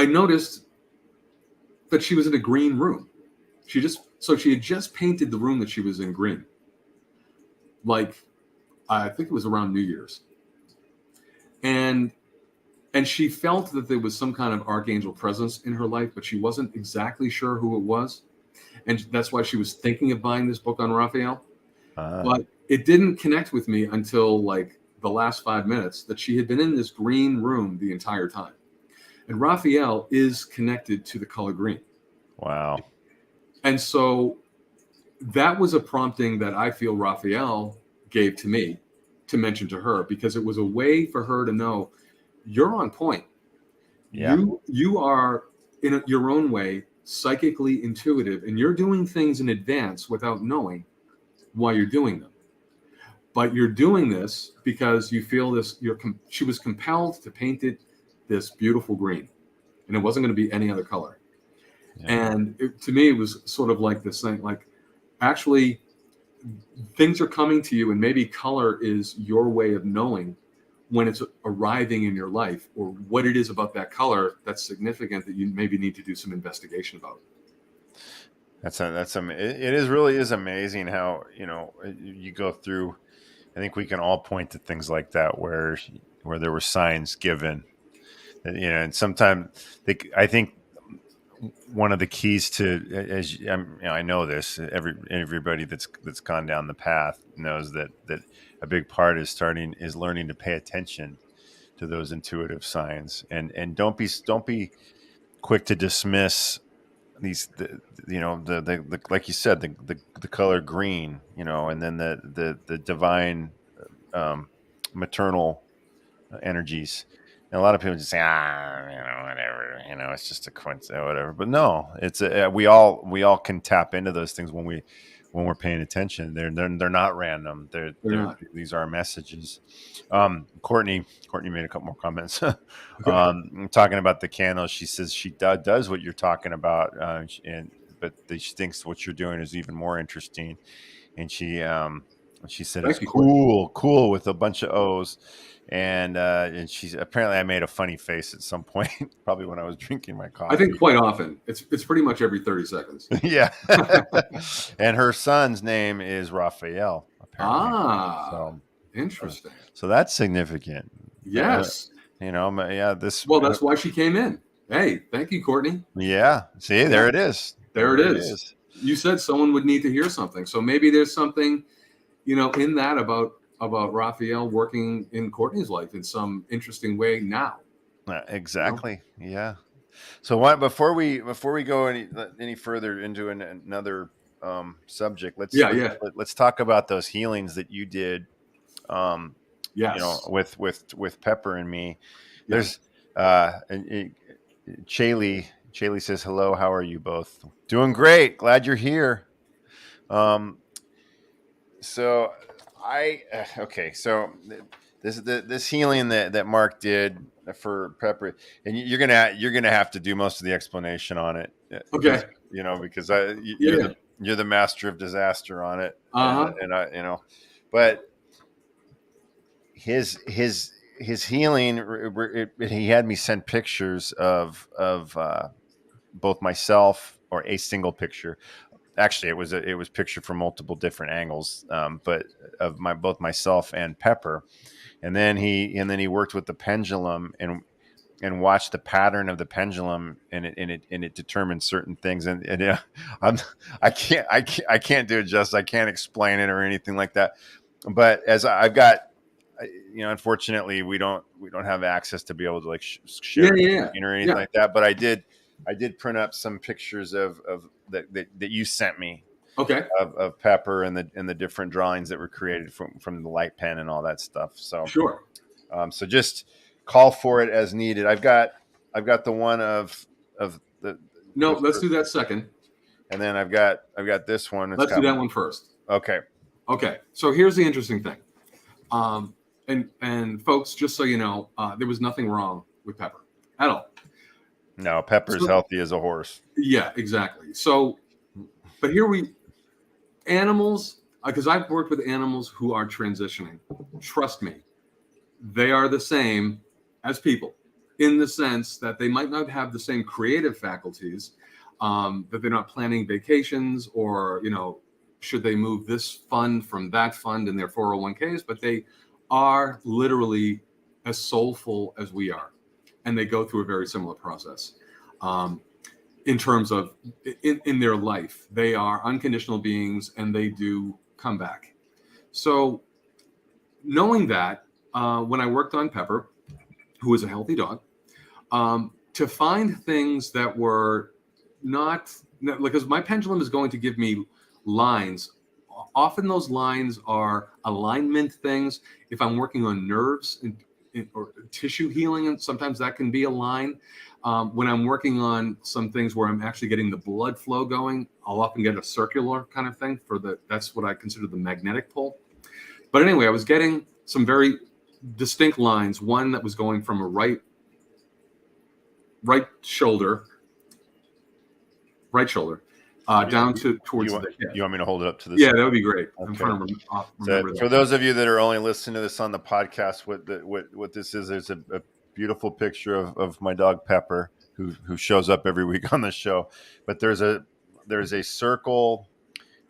noticed that she was in a green room. She had just painted the room that she was in green. Like, I think it was around New Year's. And she felt that there was some kind of archangel presence in her life, but she wasn't exactly sure who it was. And that's why she was thinking of buying this book on Raphael. But it didn't connect with me until like the last 5 minutes that she had been in this green room the entire time. And Raphael is connected to the color green. Wow. And so that was a prompting that I feel Raphael gave to me to mention to her, because it was a way for her to know, you're on point. Yeah. You are in your own way psychically intuitive, and you're doing things in advance without knowing why you're doing them. But you're doing this because you feel this. She was compelled to paint it this beautiful green, and it wasn't going to be any other color. Yeah. And to me, it was sort of like this thing, like, actually, things are coming to you, and maybe color is your way of knowing when it's arriving in your life, or what it is about that color that's significant that you maybe need to do some investigation about. It is really is amazing how, you go through. I think we can all point to things like that where there were signs given, and sometimes I think one of the keys to, I know this, everybody that's gone down the path knows that a big part is learning to pay attention to those intuitive signs, and don't be quick to dismiss these, the like you said, the color green, and then the divine, maternal energies. And a lot of people just say, whatever, it's just a coincidence, whatever. But no, it's we all can tap into those things when we're paying attention. They're not random. They're not. These are messages. Courtney made a couple more comments. Okay. Talking about the candles, she says she does what you're talking about, but she thinks what you're doing is even more interesting. And she said it's Thank you, Courtney. cool with a bunch of O's. And she's apparently, I made a funny face at some point, probably when I was drinking my I coffee. think quite often it's pretty much every 30 seconds. Yeah. And her son's name is Raphael, apparently. So Interesting. So that's significant. Yes. Yeah. Well, that's why she came in. Hey, thank you, Courtney. Yeah. See, there it is. There it is. You said someone would need to hear something, so maybe there's something, in that about Raphael working in Courtney's life in some interesting way now. Exactly. Yeah. So before we go any further into another subject, let's talk about those healings that you did. Yes. With Pepper and me. Yes. There's Chaley says hello. How are you both? Doing great. Glad you're here. So this healing that Mark did for Pepper, and you're gonna have to do most of the explanation on it. Okay. Because you're the master of disaster on it, and I but his healing, he had me send pictures of both myself, or a single picture, actually it was pictured from multiple different angles, but of both myself and Pepper. And then he worked with the pendulum and watched the pattern of the pendulum, and it determined certain things. And yeah, I can't do it justice. I can't explain it or anything like that. But as I've got, unfortunately, we don't have access to be able to like share Yeah. or anything like that. But I did print up some pictures of that you sent me. Okay. Of Pepper and the different drawings that were created from the light pen and all that stuff. So Sure. so just call for it as needed. I've got the one of the. No, let's do that second. And then I've got this one. Let's do that one first. Okay. Okay. So here's the interesting thing. And folks, just so you know, there was nothing wrong with Pepper at all. No, Pepper's healthy as a horse. Yeah, exactly. So, but animals, because I've worked with animals who are transitioning. Trust me, they are the same as people in the sense that they might not have the same creative faculties, that they're not planning vacations or, should they move this fund from that fund in their 401ks, but they are literally as soulful as we are. And they go through a very similar process. In terms of in their life, they are unconditional beings and they do come back. So knowing that, when I worked on Pepper, who is a healthy dog, to find things that were not, because my pendulum is going to give me lines. Often those lines are alignment things. If I'm working on nerves or tissue healing, and sometimes that can be a line. When I'm working on some things where I'm actually getting the blood flow going, I'll often get a circular kind of thing that's what I consider the magnetic pole. But anyway, I was getting some very distinct lines. One that was going from a right shoulder, down towards the hip. You want me to hold it up to this? Yeah, that would be great. Okay. I'm trying to remember that. For those of you that are only listening to this on the podcast, what this is, there's a beautiful picture of my dog Pepper, who shows up every week on the show. But there's a circle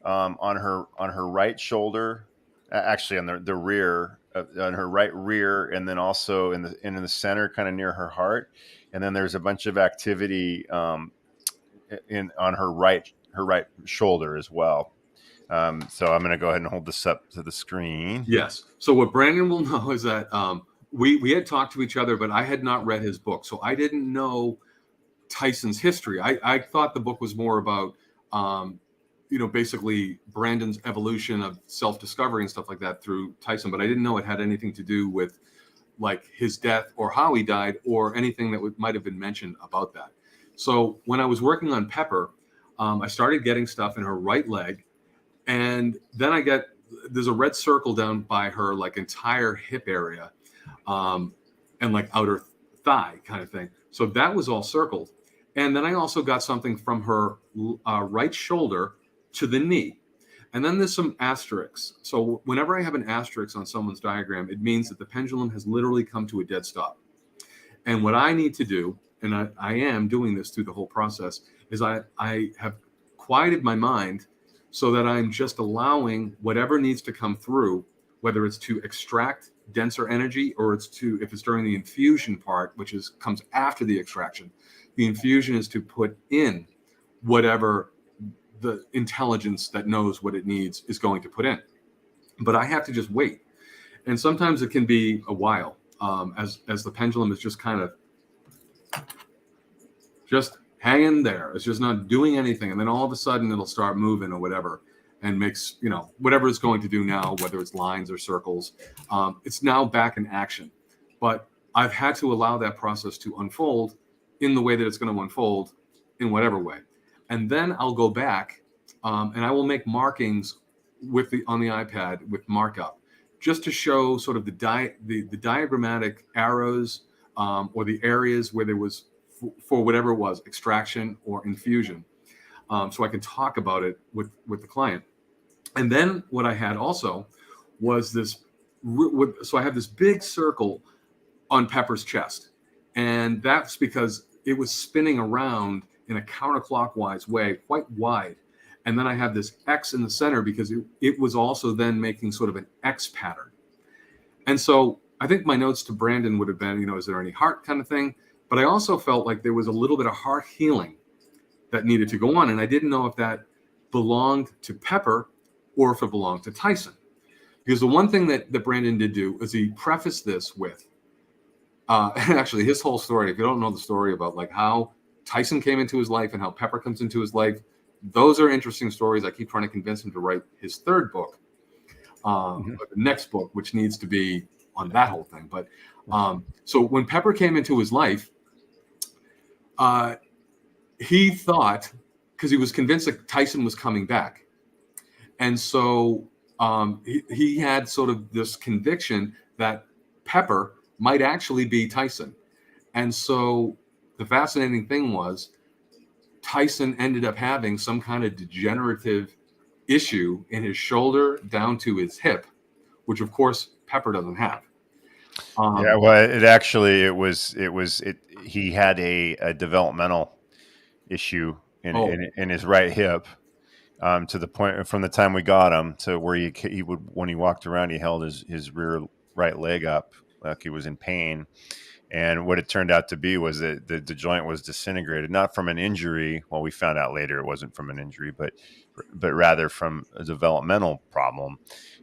on her right shoulder, actually on the rear, on her right rear, and then also in the center, kind of near her heart. And then there's a bunch of activity on her right shoulder as well. So I'm going to go ahead and hold this up to the screen. Yes. So what Brandon will know is that we had talked to each other, but I had not read his book, so I didn't know Tyson's history. I thought the book was more about basically Brandon's evolution of self-discovery and stuff like that through Tyson, but I didn't know it had anything to do with like his death or how he died or anything that might have been mentioned about that. So when I was working on Pepper, I started getting stuff in her right leg, and then there's a red circle down by her like entire hip area, and like outer thigh kind of thing. So that was all circled. And then I also got something from her right shoulder to the knee. And then there's some asterisks. So whenever I have an asterisk on someone's diagram, it means that the pendulum has literally come to a dead stop. And what I need to do, and I am doing this through the whole process, is I have quieted my mind so that I'm just allowing whatever needs to come through, whether it's to extract denser energy or if it's during the infusion part, which comes after the extraction. The infusion is to put in whatever the intelligence that knows what it needs is going to put in. But I have to just wait. And sometimes it can be a while, as the pendulum is just kind of just hanging there. It's just not doing anything. And then all of a sudden it'll start moving or whatever, and makes, whatever it's going to do now, whether it's lines or circles, it's now back in action. But I've had to allow that process to unfold in the way that it's going to unfold in whatever way. And then I'll go back and I will make markings on the iPad with markup, just to show sort of the diagrammatic arrows or the areas where there was, for whatever it was, extraction or infusion. So I can talk about it with the client. And then what I had also was this, so I have this big circle on Pepper's chest. And that's because it was spinning around in a counterclockwise way, quite wide. And then I have this X in the center because it was also then making sort of an X pattern. And so I think my notes to Brandon would have been, is there any heart kind of thing? But I also felt like there was a little bit of heart healing that needed to go on. And I didn't know if that belonged to Pepper or if it belonged to Tyson. Because the one thing that Brandon did do is he prefaced this with, and actually his whole story, if you don't know the story about like how Tyson came into his life and how Pepper comes into his life, those are interesting stories. I keep trying to convince him to write his third book, the next book, which needs to be on that whole thing. But so when Pepper came into his life, he thought, because he was convinced that Tyson was coming back. And so he had sort of this conviction that Pepper might actually be Tyson. And so the fascinating thing was Tyson ended up having some kind of degenerative issue in his shoulder down to his hip, which of course Pepper doesn't have. Yeah, well, he had a developmental issue in his right hip, to the point from the time we got him to where he would, when he walked around, he held his rear right leg up like he was in pain. And what it turned out to be was that the joint was disintegrated, not from an injury. Well, we found out later it wasn't from an injury, but rather from a developmental problem.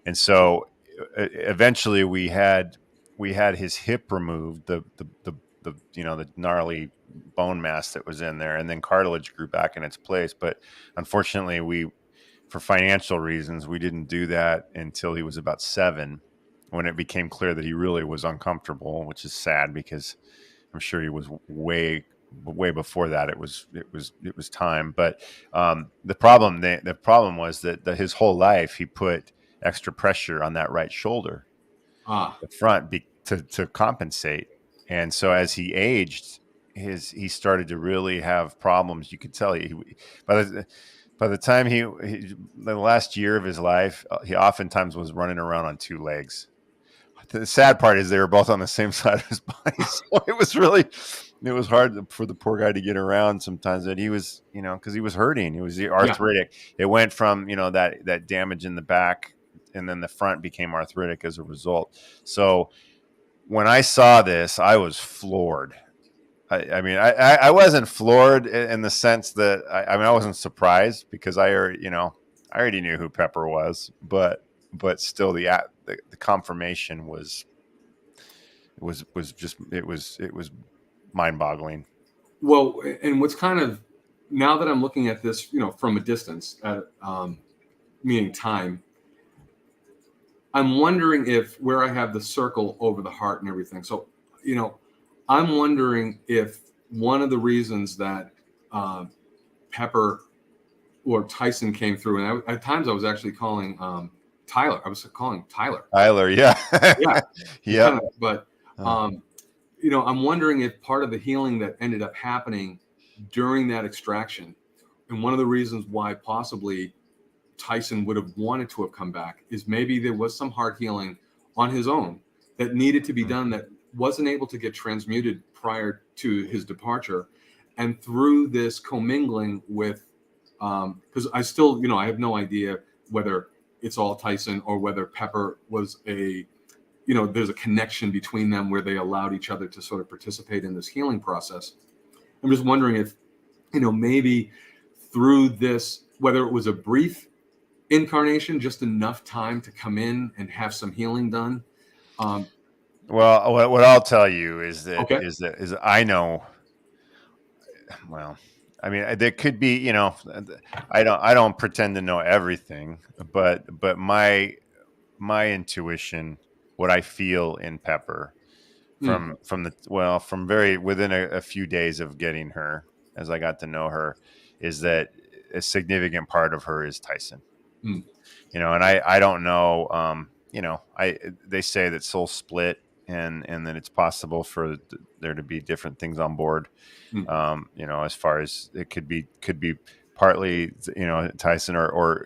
And so eventually we had his hip removed, the gnarly bone mass that was in there, and then cartilage grew back in its place. But unfortunately, for financial reasons, we didn't do that until he was about 7, when it became clear that he really was uncomfortable, which is sad because I'm sure he was way before that. It was time. But the problem was that his whole life he put extra pressure on that right shoulder, the front, to compensate. And so as he aged, he started to really have problems. You could tell by the time the last year of his life, he oftentimes was running around on 2 legs. The sad part is they were both on the same side of his body, so it was hard for the poor guy to get around sometimes. That he was, because he was hurting. It was the arthritic. Yeah. It went from that damage in the back, and then the front became arthritic as a result. So when I saw this, I was floored. I wasn't floored in the sense that I wasn't surprised, because I already knew who Pepper was, but still the confirmation was mind-boggling. Well, and what's kind of, now that I'm looking at this, from a distance, meaning time, I'm wondering if, where I have the circle over the heart and everything. So, I'm wondering if one of the reasons that Pepper or Tyson came through, and at times I was actually calling Tyler. I was calling Tyler. Tyler, yeah. Yeah. Yeah. But, I'm wondering if part of the healing that ended up happening during that extraction, and one of the reasons why possibly Tyson would have wanted to have come back, is maybe there was some heart healing on his own that needed to be done that wasn't able to get transmuted prior to his departure. And through this commingling with, because I still, I have no idea whether it's all Tyson or whether Pepper was there's a connection between them where they allowed each other to sort of participate in this healing process. I'm just wondering if, maybe through this, whether it was a brief incarnation, just enough time to come in and have some healing done. Well, what I'll tell you is that Okay. I know. Well, I mean, there could be, I don't pretend to know everything, but my intuition, what I feel in Pepper from very within a few days of getting her, as I got to know her, is that a significant part of her is Tyson. And I don't know, they say that souls split, and that it's possible for there to be different things on board. As far as it could be partly, Tyson or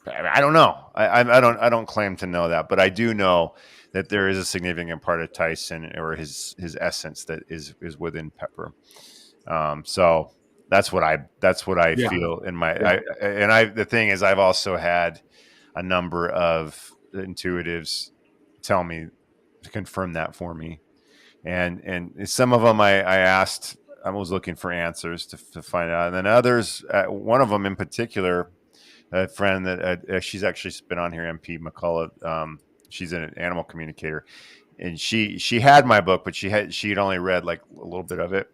I don't know. I don't claim to know that, but I do know that there is a significant part of Tyson or his essence that is within Pepper. So That's what I Yeah, feel in my, yeah. the thing is, I've also had a number of intuitives tell me to confirm that for me. And some of them I asked, I was looking for answers to find out. And then others, one of them in particular, a friend that she's actually been on here, MP McCullough. She's an animal communicator, and she had my book, but she'd only read like a little bit of it,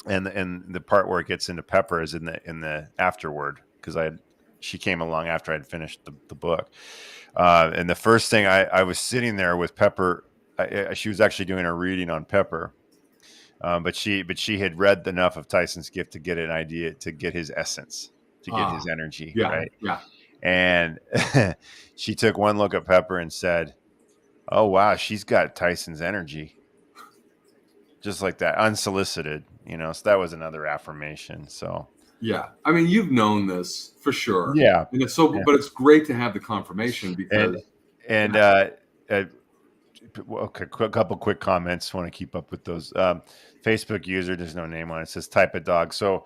and the part where it gets into Pepper is in the afterword, because she came along after I'd finished the book, and the first thing I was sitting there with Pepper. She was actually doing a reading on Pepper, but she had read enough of Tyson's Gift to get an idea, to get his essence, to get his Ah, energy, yeah, right? yeah. And she took one look at Pepper and said, "Oh wow, she's got Tyson's energy." Just like that, unsolicited, So that was another affirmation. So Yeah, I mean, you've known this for sure, yeah, and it's so, yeah. but it's great to have the confirmation and because, and yeah, uh, okay, couple quick comments. Want to keep up with those. Facebook user, there's no name on it. Says type of dog. So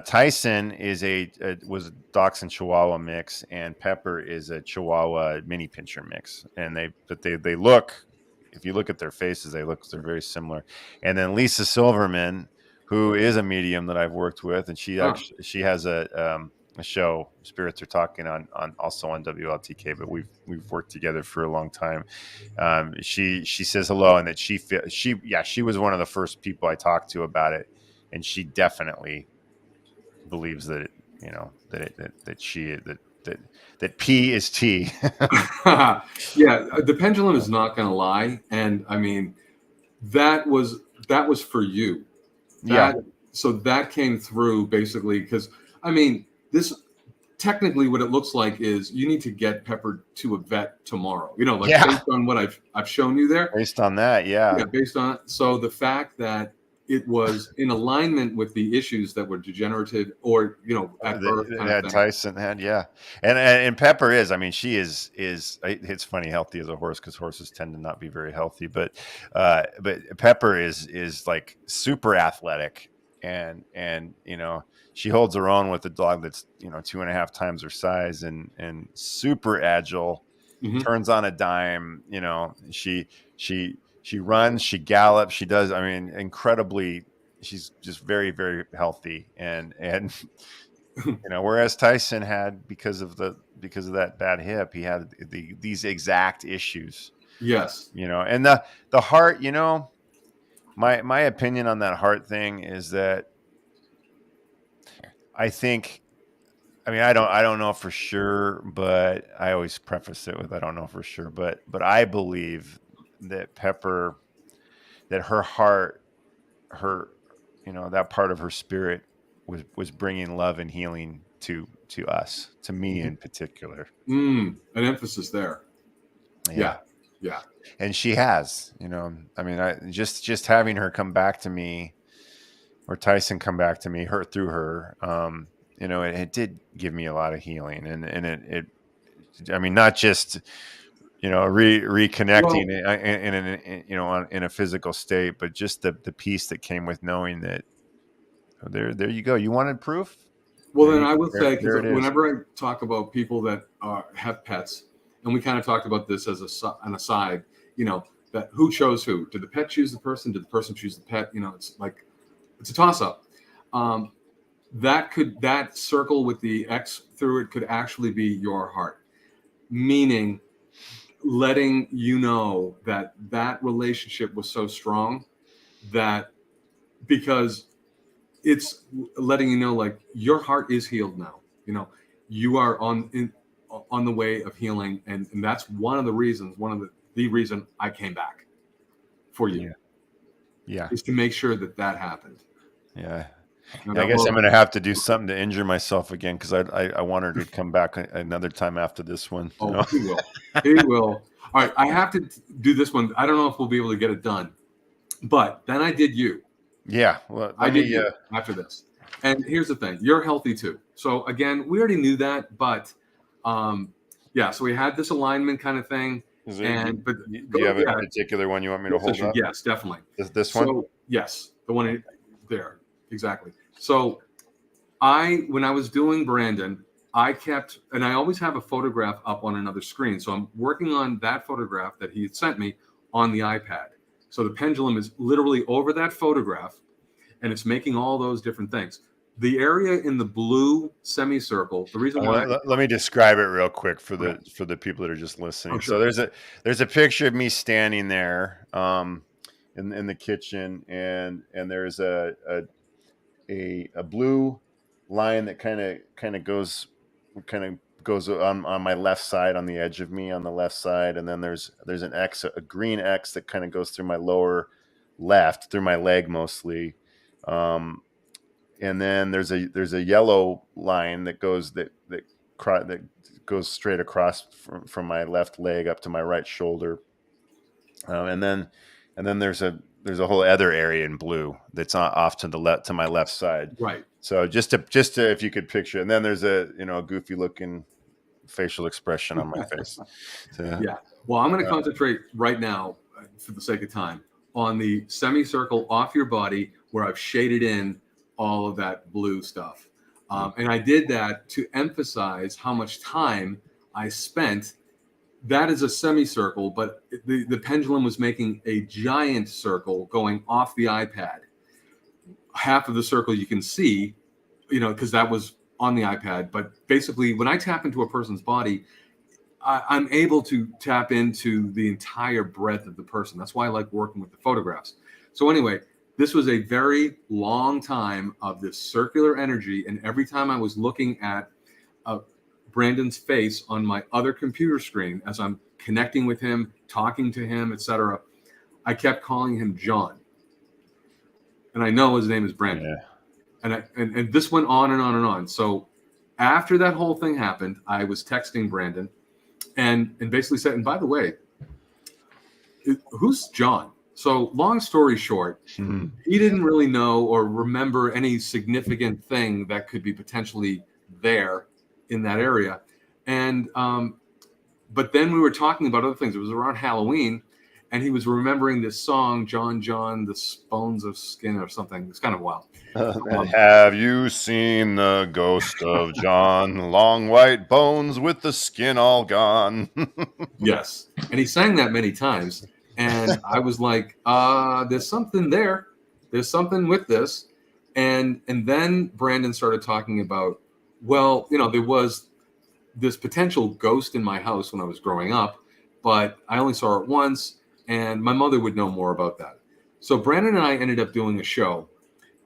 Tyson was a Dachshund Chihuahua mix, and Pepper is a Chihuahua mini pincher mix. And they look. If you look at their faces, they're very similar. And then Lisa Silverman, who is a medium that I've worked with, and huh, she has a show, Spirits Are Talking, on also on WLTK, but we've worked together for a long time. She says hello, and that she was one of the first people I talked to about it, and she definitely believes that that P is T. yeah, the pendulum is not going to lie, and I mean, that was for you. Yeah, That So that came through basically because, I mean, this technically what it looks like is you need to get Pepper to a vet tomorrow. Like yeah. based on what I've shown you there. Based on that, Yeah, yeah. based on it. So the fact that it was in alignment with the issues that were degenerative or at birth kind of That thing. Tyson had, yeah, and Pepper is. I mean, she is. It's funny, healthy as a horse, because horses tend to not be very healthy. But Pepper is like super athletic, and she holds her own with a dog that's 2.5 times her size, and super agile. Hmm. Turns on a dime. She runs, she gallops, she does. I mean, incredibly. She's just very, very healthy, and whereas Tyson had, because of that bad hip, he had these exact issues. Yes. And the heart. My opinion on that heart thing is that I think. I mean, I don't know for sure, but I always preface it with I don't know for sure, but I believe that Pepper, that her heart, her that part of her spirit was bringing love and healing to us, to me Mhm. in particular. An emphasis there. Yeah. Yeah. Yeah. And she has, I mean, I just having her come back to me, or Tyson come back to me, her through her, it did give me a lot of healing, and it I mean, not just reconnecting Well, in a physical state, but just the peace that came with knowing that, there you go. You wanted proof? then I will say, because There it is. whenever I talk about people that have pets, and we kind of talked about this as an aside, that who chose who? Did the pet choose the person? Did the person choose the pet? It's like it's a toss up. Um, that circle with the X through it could actually be your heart, meaning letting you know that relationship was so strong that because it's letting you know like your heart is healed now. You are on the way of healing, and that's one of the reasons, the reason I came back for you, Yeah. Yeah. is to make sure that happened. Yeah. Now Yeah, I that guess I'm will going to have to do something to injure myself again, because I want her to come back another time after this one. Oh, he will. He will. All right, I have to do this one. I don't know if we'll be able to get it done, but then I did you. Yeah. Well, I let did me. you after this. And here's the thing: you're healthy too. So again, we already knew that, but yeah. So we had this alignment kind of thing, and but Do you go, have a yeah, particular one you want me to hold up? yes, definitely. This one? So yes, the one there exactly. So When I was doing Brandon, and I always have a photograph up on another screen. So I'm working on that photograph that he had sent me on the iPad. So the pendulum is literally over that photograph, and it's making all those different things. The area in the blue semicircle, the reason why Let me describe it real quick for okay. the people that are just listening. Oh, So sure. there's a picture of me standing there in the kitchen, and there's a blue line that kind of goes on my left side, on the edge of me on the left side, and then there's an X, a green X that kind of goes through my lower left, through my leg mostly. And then there's a yellow line that goes straight across from my left leg up to my right shoulder, and then there's a whole other area in blue that's off to the left, to my left side. Right. So just to if you could picture, and then there's a goofy looking facial expression on my face. So, Yeah. Well, I'm going to concentrate right now, for the sake of time, on the semicircle off your body where I've shaded in all of that blue stuff. And I did that to emphasize how much time I spent. That is a semicircle, but the pendulum was making a giant circle going off the iPad. Half of the circle you can see, because that was on the iPad. But basically, when I tap into a person's body, I'm able to tap into the entire breadth of the person. That's why I like working with the photographs. So anyway, this was a very long time of this circular energy. And every time I was looking at Brandon's face on my other computer screen, as I'm connecting with him, talking to him, etc., I kept calling him John. And I know his name is Brandon. yeah. And this went on and on and on. So after that whole thing happened, I was texting Brandon and basically said, and by the way, who's John? So long story short, he didn't really know or remember any significant thing that could be potentially there in that area. And but then we were talking about other things. It was around Halloween, and he was remembering this song, John, John, the Bones of Skin or something. It's kind of wild. Have you seen the ghost of John? Long white bones with the skin all gone. Yes. And he sang that many times. And I was like, there's something there. There's something with this. And then Brandon started talking about, well, there was this potential ghost in my house when I was growing up, but I only saw it once, and my mother would know more about that. So Brandon and I ended up doing a show,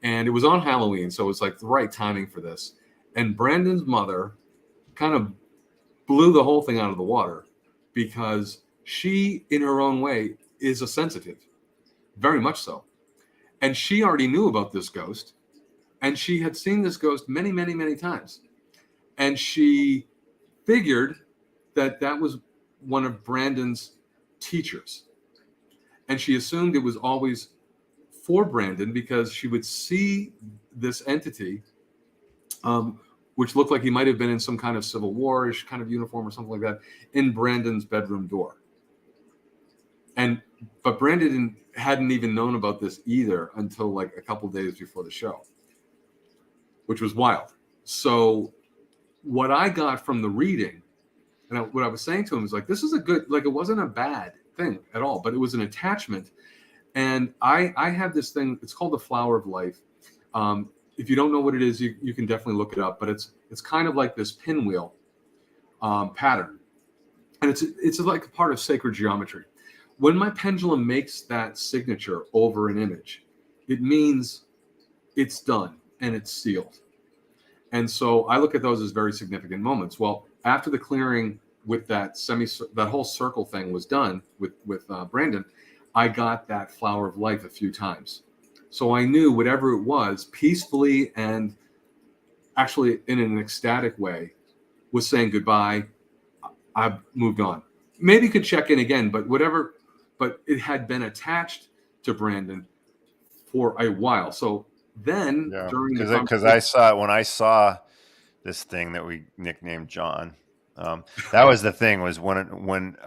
and it was on Halloween, so it was like the right timing for this. And Brandon's mother kind of blew the whole thing out of the water because she, in her own way, is a sensitive, very much so. And she already knew about this ghost, and she had seen this ghost many, many, many times. And she figured that was one of Brandon's teachers. And she assumed it was always for Brandon because she would see this entity, which looked like he might have been in some kind of Civil War-ish kind of uniform or something like that, in Brandon's bedroom door. But Brandon hadn't even known about this either until like a couple days before the show, which was wild. So what I got from the reading, and what I was saying to him is like, this is a good, like, it wasn't a bad thing at all, but it was an attachment. And I have this thing, it's called the flower of life. If you don't know what it is, you can definitely look it up, but it's kind of like this pinwheel pattern. And it's like a part of sacred geometry. When my pendulum makes that signature over an image, it means it's done and it's sealed. And so I look at those as very significant moments. Well, after the clearing with that whole circle thing was done with Brandon, I got that flower of life a few times. So I knew whatever it was, peacefully and actually in an ecstatic way, was saying goodbye. I've moved on. Maybe could check in again, but whatever. But it had been attached to Brandon for a while. So then, during the because when I saw this thing that we nicknamed John, that was the thing, was when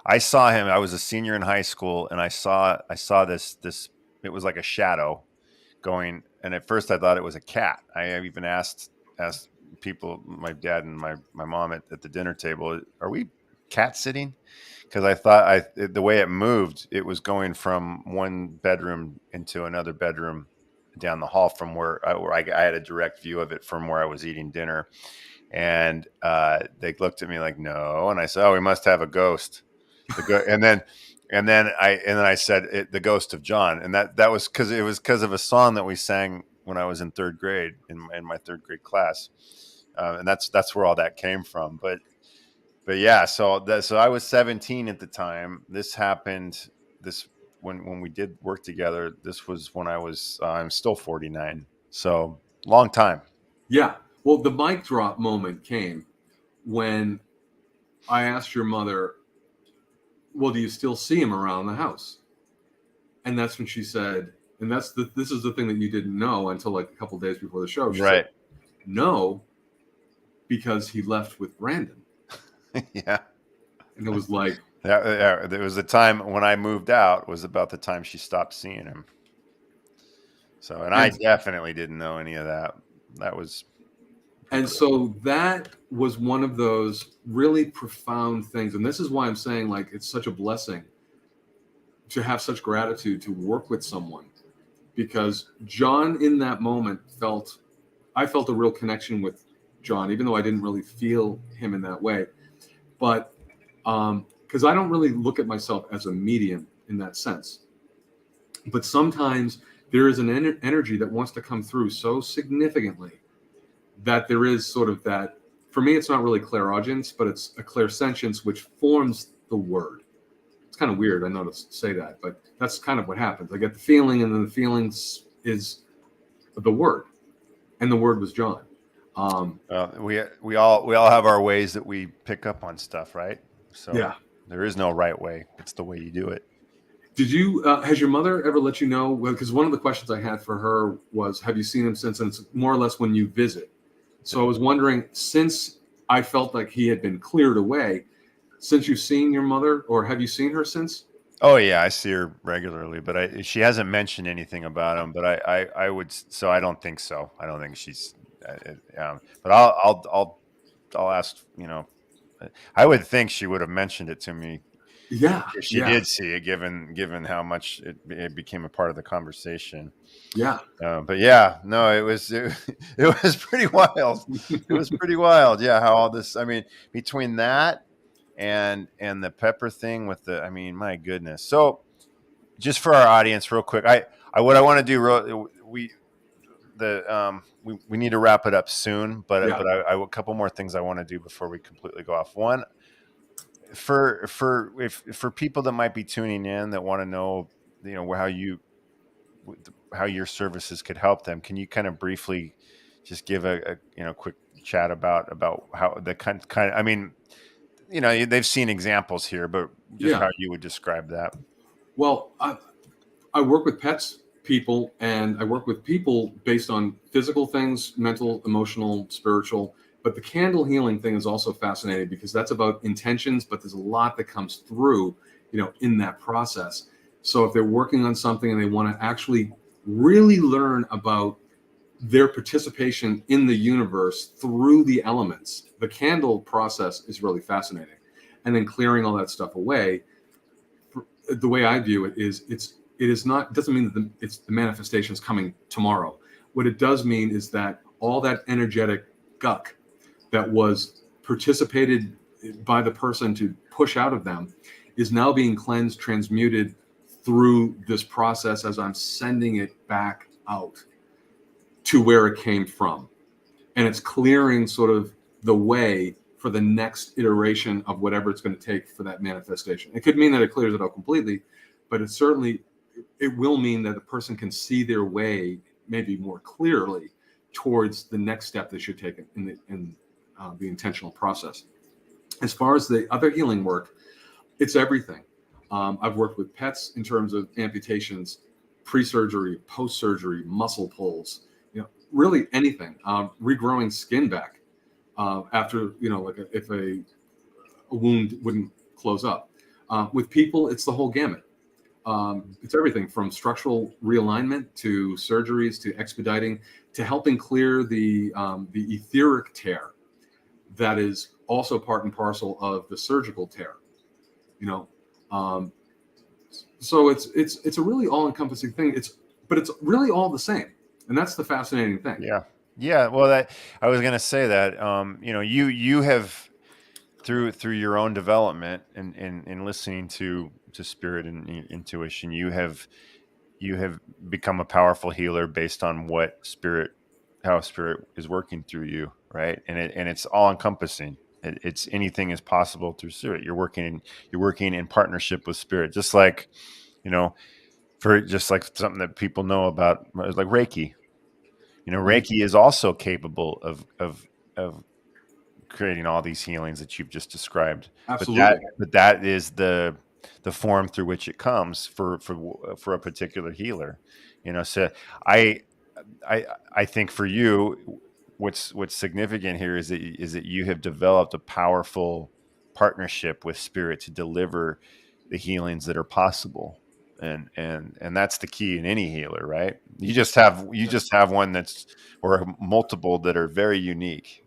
I saw him. I was a senior in high school, and I saw this. It was like a shadow going, and at first I thought it was a cat. I even asked asked people, my dad and my mom at the dinner table, are we cat sitting? Because I thought the way it moved, it was going from one bedroom into another bedroom down the hall from where I had a direct view of it from where I was eating dinner. And they looked at me like, no. And I said, oh, we must have a ghost. And then I said the ghost of John. And that was because of a song that we sang when I was in third grade in my third grade class. And that's where all that came from. But yeah, so I was 17 at the time. This happened when we did work together. This was when I'm still 49. So long time. Yeah. Well, the mic drop moment came when I asked your mother, well, do you still see him around the house? And that's when she said, and this is the thing that you didn't know until like a couple of days before the show. She Right. said, no, because he left with Brandon. Yeah. And it was like, There was the time when I moved out was about the time she stopped seeing him. So, and I definitely didn't know any of that. That was. And so that was one of those really profound things. And this is why I'm saying, like, it's such a blessing to have such gratitude to work with someone, because John in that moment I felt a real connection with John, even though I didn't really feel him in that way. But because I don't really look at myself as a medium in that sense. But sometimes there is an energy that wants to come through so significantly that there is sort of that, for me, it's not really clairaudience, but it's a clairsentience, which forms the word. It's kind of weird, I know to say that, but that's kind of what happens. I get the feeling, and then the feelings is the word, and the word was John. We all have our ways that we pick up on stuff, right? So Yeah. there is no right way. It's the way you do it. Did you, has your mother ever let you know? Well, because one of the questions I had for her was, have you seen him since? And it's more or less when you visit. So I was wondering, since I felt like he had been cleared away, since you've seen your mother, or have you seen her since? Oh yeah, I see her regularly, but she hasn't mentioned anything about him. But I would, so I don't think so. I don't think she's. But I'll ask. I would think she would have mentioned it to me Yeah, if she yeah, did see it, given how much it became a part of the conversation. yeah. But yeah, no, it was pretty wild. It was pretty wild. Yeah, how all this. I mean, between that and the pepper thing with I mean, my goodness. So just for our audience, real quick, what I want to do, we need to wrap it up soon, but Yeah. a couple more things I want to do before we completely go off. One, for people that might be tuning in that want to know, how your services could help them, can you kind of briefly just give a quick chat about how the kind I mean, they've seen examples here, but just Yeah. how you would describe that. Well, I work with pets, people, and I work with people based on physical things, mental, emotional, spiritual. But the candle healing thing is also fascinating because that's about intentions, but there's a lot that comes through, in that process. So if they're working on something and they want to actually really learn about their participation in the universe through the elements, the candle process is really fascinating. And then clearing all that stuff away, the way I view it is it is not, it doesn't mean that it's the manifestations coming tomorrow. What it does mean is that all that energetic guck that was participated by the person to push out of them is now being cleansed, transmuted through this process as I'm sending it back out to where it came from. And it's clearing sort of the way for the next iteration of whatever it's going to take for that manifestation. It could mean that it clears it out completely, but it will mean that the person can see their way maybe more clearly towards the next step they should take in the intentional process. As far as the other healing work, it's everything. I've worked with pets in terms of amputations, pre-surgery, post-surgery, muscle pulls, really anything. Regrowing skin back after, like if a wound wouldn't close up. With people, it's the whole gamut. It's everything from structural realignment to surgeries to expediting to helping clear the etheric tear that is also part and parcel of the surgical tear. So it's a really all-encompassing thing. But it's really all the same, and that's the fascinating thing. Yeah. Well, I was going to say that you have through your own development and listening to spirit and intuition, you have become a powerful healer based on how spirit is working through you, right? And it's all encompassing. It's anything is possible through spirit. You're working in partnership with spirit, just like just like something that people know about, like Reiki. Reiki is also capable of creating all these healings that you've just described. Absolutely. But that is the form through which it comes for a particular healer. So I think for you, what's significant here is that you have developed a powerful partnership with spirit to deliver the healings that are possible. And that's the key in any healer, right? You just have one or multiple that are very unique,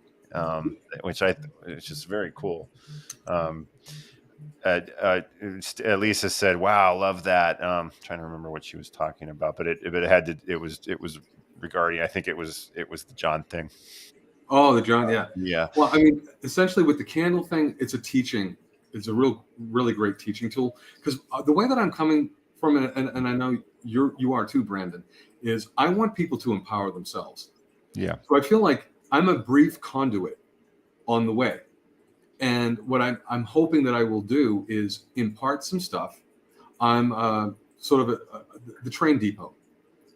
which is very cool. Lisa said, "Wow, love that." Trying to remember what she was talking about, but it was regarding. I think it was the John thing. Oh, the John, yeah. Yeah. Well, I mean, essentially with the candle thing, it's a teaching. It's a really great teaching tool, because the way that I'm coming from it, and I know you are too, Brandon, is I want people to empower themselves. Yeah. So I feel like I'm a brief conduit on the way. And what I'm hoping that I will do is impart some stuff. I'm sort of the train depot.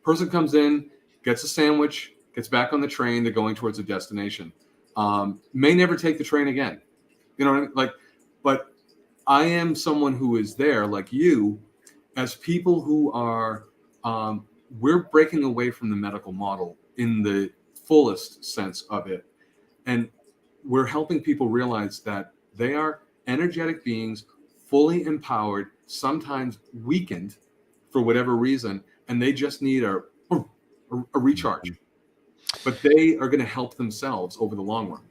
Person comes in, gets a sandwich, gets back on the train. They're going towards a destination. May never take the train again. You know what I mean? Like, but I am someone who is there, like you, as people who are. We're breaking away from the medical model in the fullest sense of it, and we're helping people realize that they are energetic beings, fully empowered, sometimes weakened for whatever reason, and they just need a recharge. But they are going to help themselves over the long run.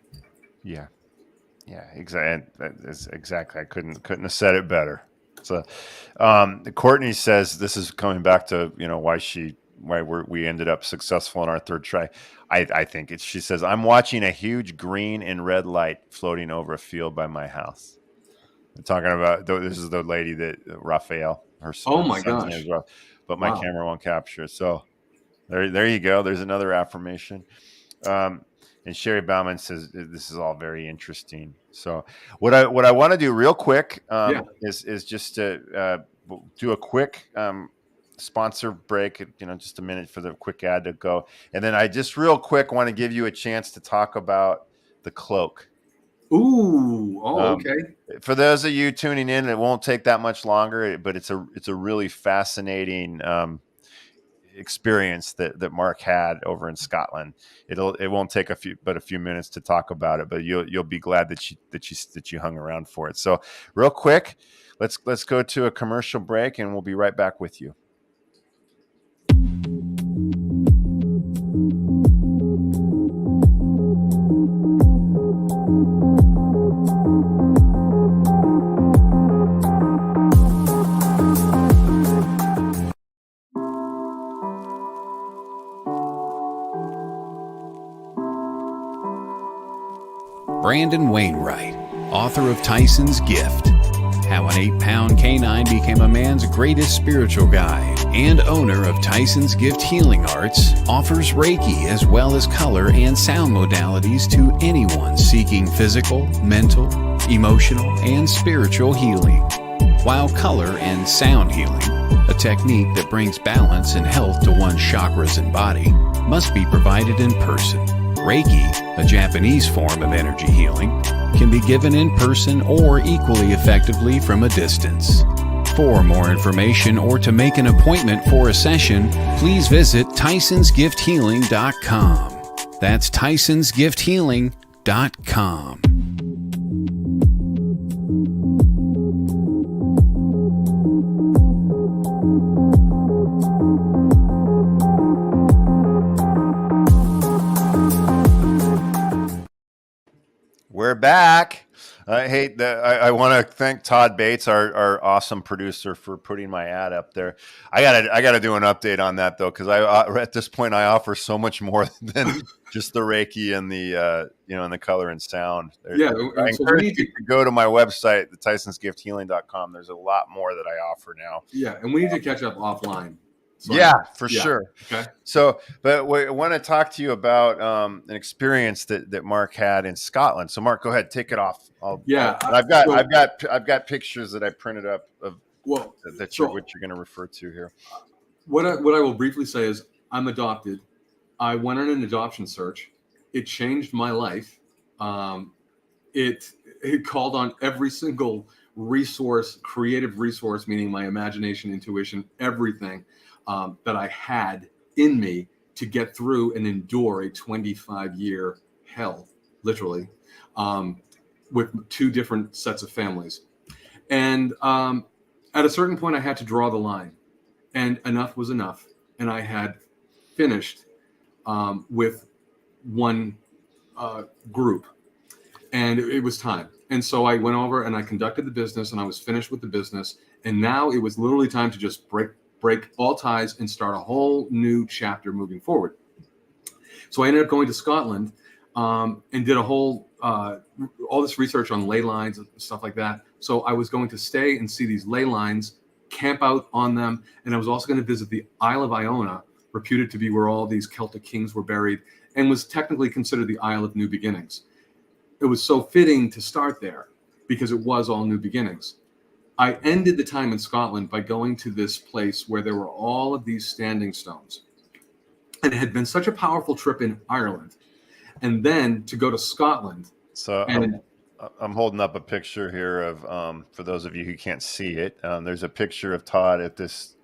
Yeah, exactly. I couldn't have said it better. So, Courtney says this is coming back to why we ended up successful in our third try. I think she says, I'm watching a huge green and red light floating over a field by my house. I'm talking about, this is the lady that Raphael, her my son's gosh. name as well, but my camera won't capture it. So there you go. There's another affirmation. And Sherry Bauman says this is all very interesting. So what I want to do real quick is just to do a quick sponsor break, just a minute for the quick ad to go. And then I just real quick want to give you a chance to talk about the cloak. Ooh, okay. For those of you tuning in, it won't take that much longer, but it's a really fascinating experience that Mark had over in Scotland. It won't take a few minutes to talk about it, but you'll be glad that you hung around for it. So real quick, let's go to a commercial break and we'll be right back with you. Brandon Wainwright, author of Tyson's Gift, How an 8-Pound Canine Became a Man's Greatest Spiritual Guide, and owner of Tyson's Gift Healing Arts, offers Reiki as well as color and sound modalities to anyone seeking physical, mental, emotional, and spiritual healing. While color and sound healing, a technique that brings balance and health to one's chakras and body, must be provided in person. Reiki, a Japanese form of energy healing, can be given in person or equally effectively from a distance. For more information or to make an appointment for a session, please visit TysonsGiftHealing.com. That's TysonsGiftHealing.com. I want to thank Todd Bates, our awesome producer, for putting my ad up there. I gotta do an update on that though, because at this point I offer so much more than just the Reiki and the and the color and sound. Yeah, I so we encourage need you to. to go to my website, the TysonsGiftHealing.com. There's a lot more that I offer now. Yeah, and we need to catch up offline. So For sure. Okay. So, but I want to talk to you about an experience that Mark had in Scotland. So, Mark, go ahead, take it off. I've got pictures that I printed up of what you're going to refer to here. What I will briefly say is I'm adopted. I went on an adoption search. It changed my life. It called on every single resource, creative resource, meaning my imagination, intuition, everything that I had in me to get through and endure a 25-year hell, literally, with two different sets of families. And at a certain point, I had to draw the line, and enough was enough. And I had finished with one group, and it was time. And so I went over and I conducted the business, and I was finished with the business. And now it was literally time to just break all ties and start a whole new chapter moving forward. So I ended up going to Scotland and did a whole all this research on ley lines and stuff like that. So I was going to stay and see these ley lines, camp out on them, and I was also going to visit the Isle of Iona, reputed to be where all these Celtic kings were buried, and was technically considered the Isle of New Beginnings. It was so fitting to start there because it was all new beginnings. I ended the time in Scotland by going to this place where there were all of these standing stones. And it had been such a powerful trip in Ireland. And then to go to Scotland. So I'm holding up a picture here of, for those of you who can't see it, there's a picture of Todd at this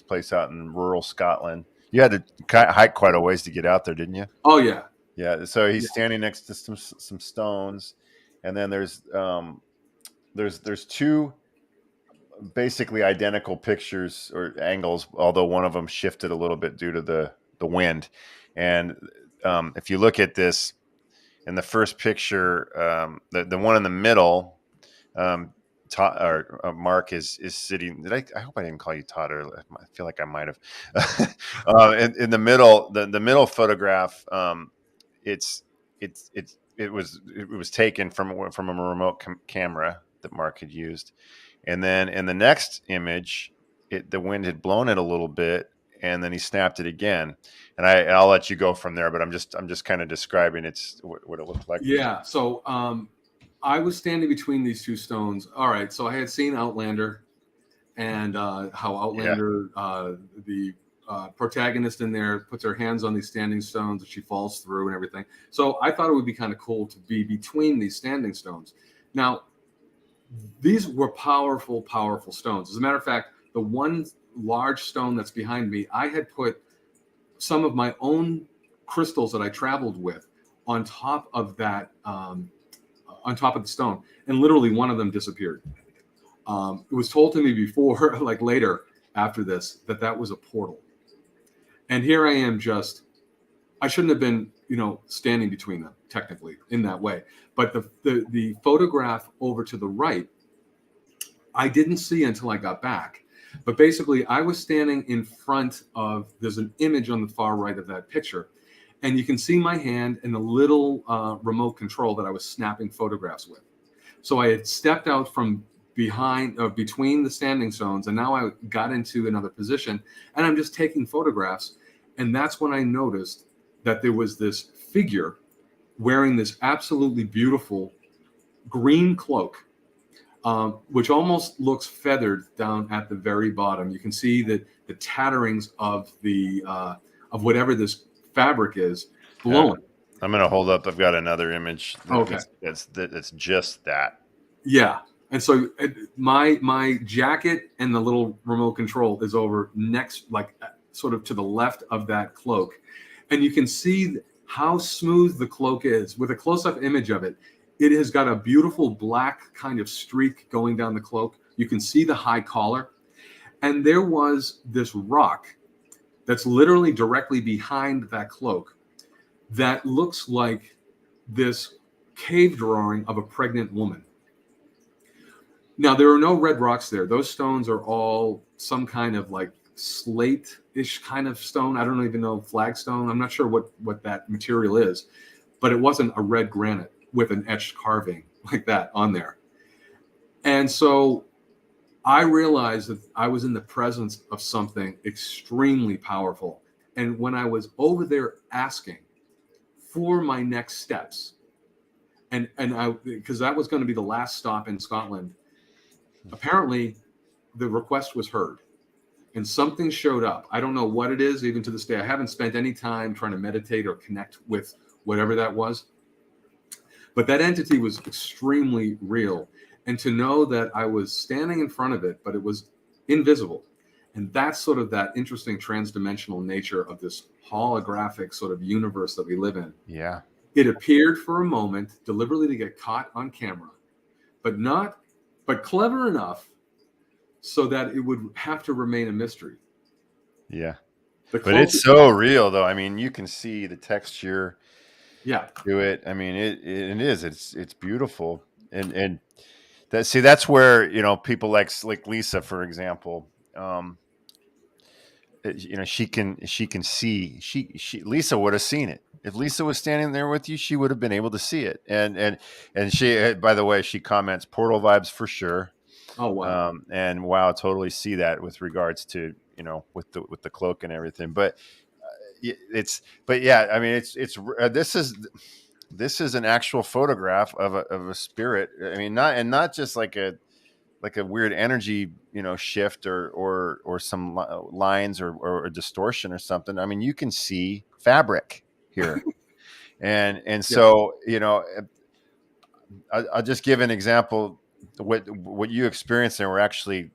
place out in rural Scotland. You had to hike quite a ways to get out there, didn't you? Oh, yeah. Yeah. So he's standing next to some stones. And then there's two basically identical pictures or angles, although one of them shifted a little bit due to the wind. And if you look at this in the first picture, the one in the middle, Mark is sitting. I hope I didn't call you Todd, or I feel like I might have. In the middle, the middle photograph, it was taken from a remote camera that Mark had used. And then in the next image, the wind had blown it a little bit, and then he snapped it again. And I'll let you go from there, but I'm just kind of describing what it looked like. Yeah. So I was standing between these two stones. All right. So I had seen Outlander, and how Outlander, the protagonist in there, puts her hands on these standing stones and she falls through and everything. So I thought it would be kind of cool to be between these standing stones. Now, these were powerful, powerful stones. As a matter of fact, the one large stone that's behind me, I had put some of my own crystals that I traveled with on top of that, on top of the stone, and literally one of them disappeared. It was told to me before, like later after this, that was a portal. And here I am, I shouldn't have been, standing between them technically in that way. But the photograph over to the right, I didn't see until I got back. But basically, I was standing in front of, there's an image on the far right of that picture, and you can see my hand and the little remote control that I was snapping photographs with. So I had stepped out from between the standing stones, and now I got into another position, and I'm just taking photographs. And that's when I noticed that there was this figure wearing this absolutely beautiful green cloak, which almost looks feathered down at the very bottom. You can see that the tatterings of of whatever this fabric is blowing. I'm going to hold up. I've got another image. Okay. It's just that. Yeah. And so my jacket and the little remote control is over next, like sort of to the left of that cloak. And you can see how smooth the cloak is. With a close-up image of it, it has got a beautiful black kind of streak going down the cloak. You can see the high collar. And there was this rock that's literally directly behind that cloak that looks like this cave drawing of a pregnant woman. Now, there are no red rocks there. Those stones are all some kind of like slate-ish kind of stone. I don't even know, flagstone. I'm not sure what that material is, but it wasn't a red granite with an etched carving like that on there. And so I realized that I was in the presence of something extremely powerful. And when I was over there asking for my next steps, and I, because that was going to be the last stop in Scotland, apparently the request was heard and something showed up. I don't know what it is, even to this day. I haven't spent any time trying to meditate or connect with whatever that was. But that entity was extremely real. And to know that I was standing in front of it, but it was invisible. And that's sort of that interesting transdimensional nature of this holographic sort of universe that we live in. Yeah. It appeared for a moment, deliberately to get caught on camera, but clever enough so that it would have to remain a mystery. Yeah. But it's so real, though. I mean, you can see the texture. Yeah. To it. I mean, it is. It's beautiful. And that's where, you know, people like Lisa, for example, you know, she can see. Lisa would have seen it. If Lisa was standing there with you, she would have been able to see it. And she, by the way, she comments portal vibes for sure. Oh wow. And wow, totally see that with regards to, you know, with the cloak and everything. But yeah, I mean, this is an actual photograph of a spirit. I mean, not just like a weird energy, you know, shift or some lines or a distortion or something. I mean, you can see fabric here. and so, you know, I'll just give an example. What you experienced there were actually,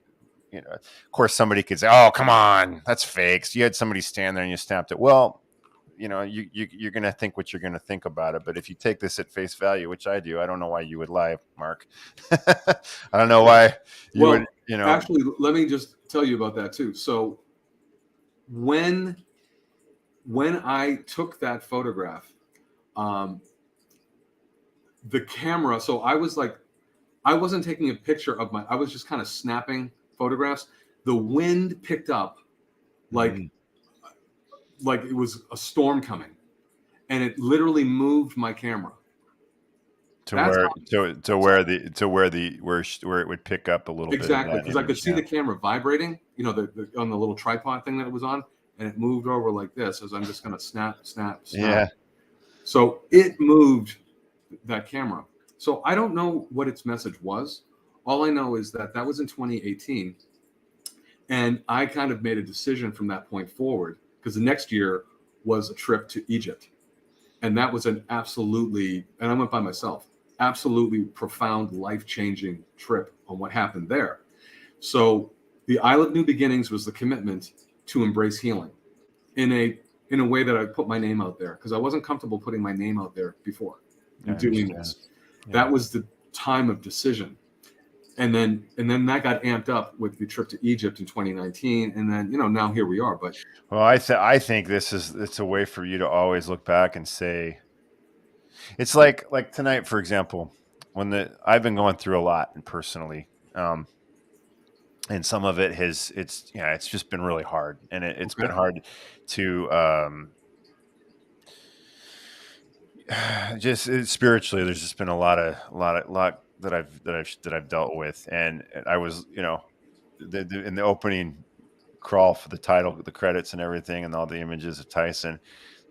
you know, of course somebody could say, oh, come on, that's fake. So you had somebody stand there and you snapped it. Well, you know, you're going to think what you're going to think about it. But if you take this at face value, which I do, I don't know why you would lie, Mark. I don't know why you would, you know. Actually, let me just tell you about that too. So when I took that photograph, the camera, so I was like, I wasn't taking a picture of I was just kind of snapping photographs. The wind picked up like it was a storm coming, and it literally moved my camera where it would pick up a little bit. Exactly, because I could see the camera vibrating, you know, the on the little tripod thing that it was on, and it moved over like this as I'm just going to snap. Yeah. So it moved that camera. So I don't know what its message was. All I know is that was in 2018, and I kind of made a decision from that point forward, because the next year was a trip to Egypt. And that was an absolutely, and I went by myself, absolutely profound, life-changing trip on what happened there. So the Isle of New Beginnings was the commitment to embrace healing in a way that I put my name out there, because I wasn't comfortable putting my name out there before and doing this. Yeah. That was the time of decision. And then that got amped up with the trip to Egypt in 2019, and then, you know, now here we are. But well, I think it's a way for you to always look back and say, it's like tonight, for example, I've been going through a lot and personally, and some of it it's just been really hard, and it's been hard to just spiritually. There's just been a lot that I've dealt with, and I was, you know, in the opening crawl for the title, the credits and everything, and all the images of Tyson,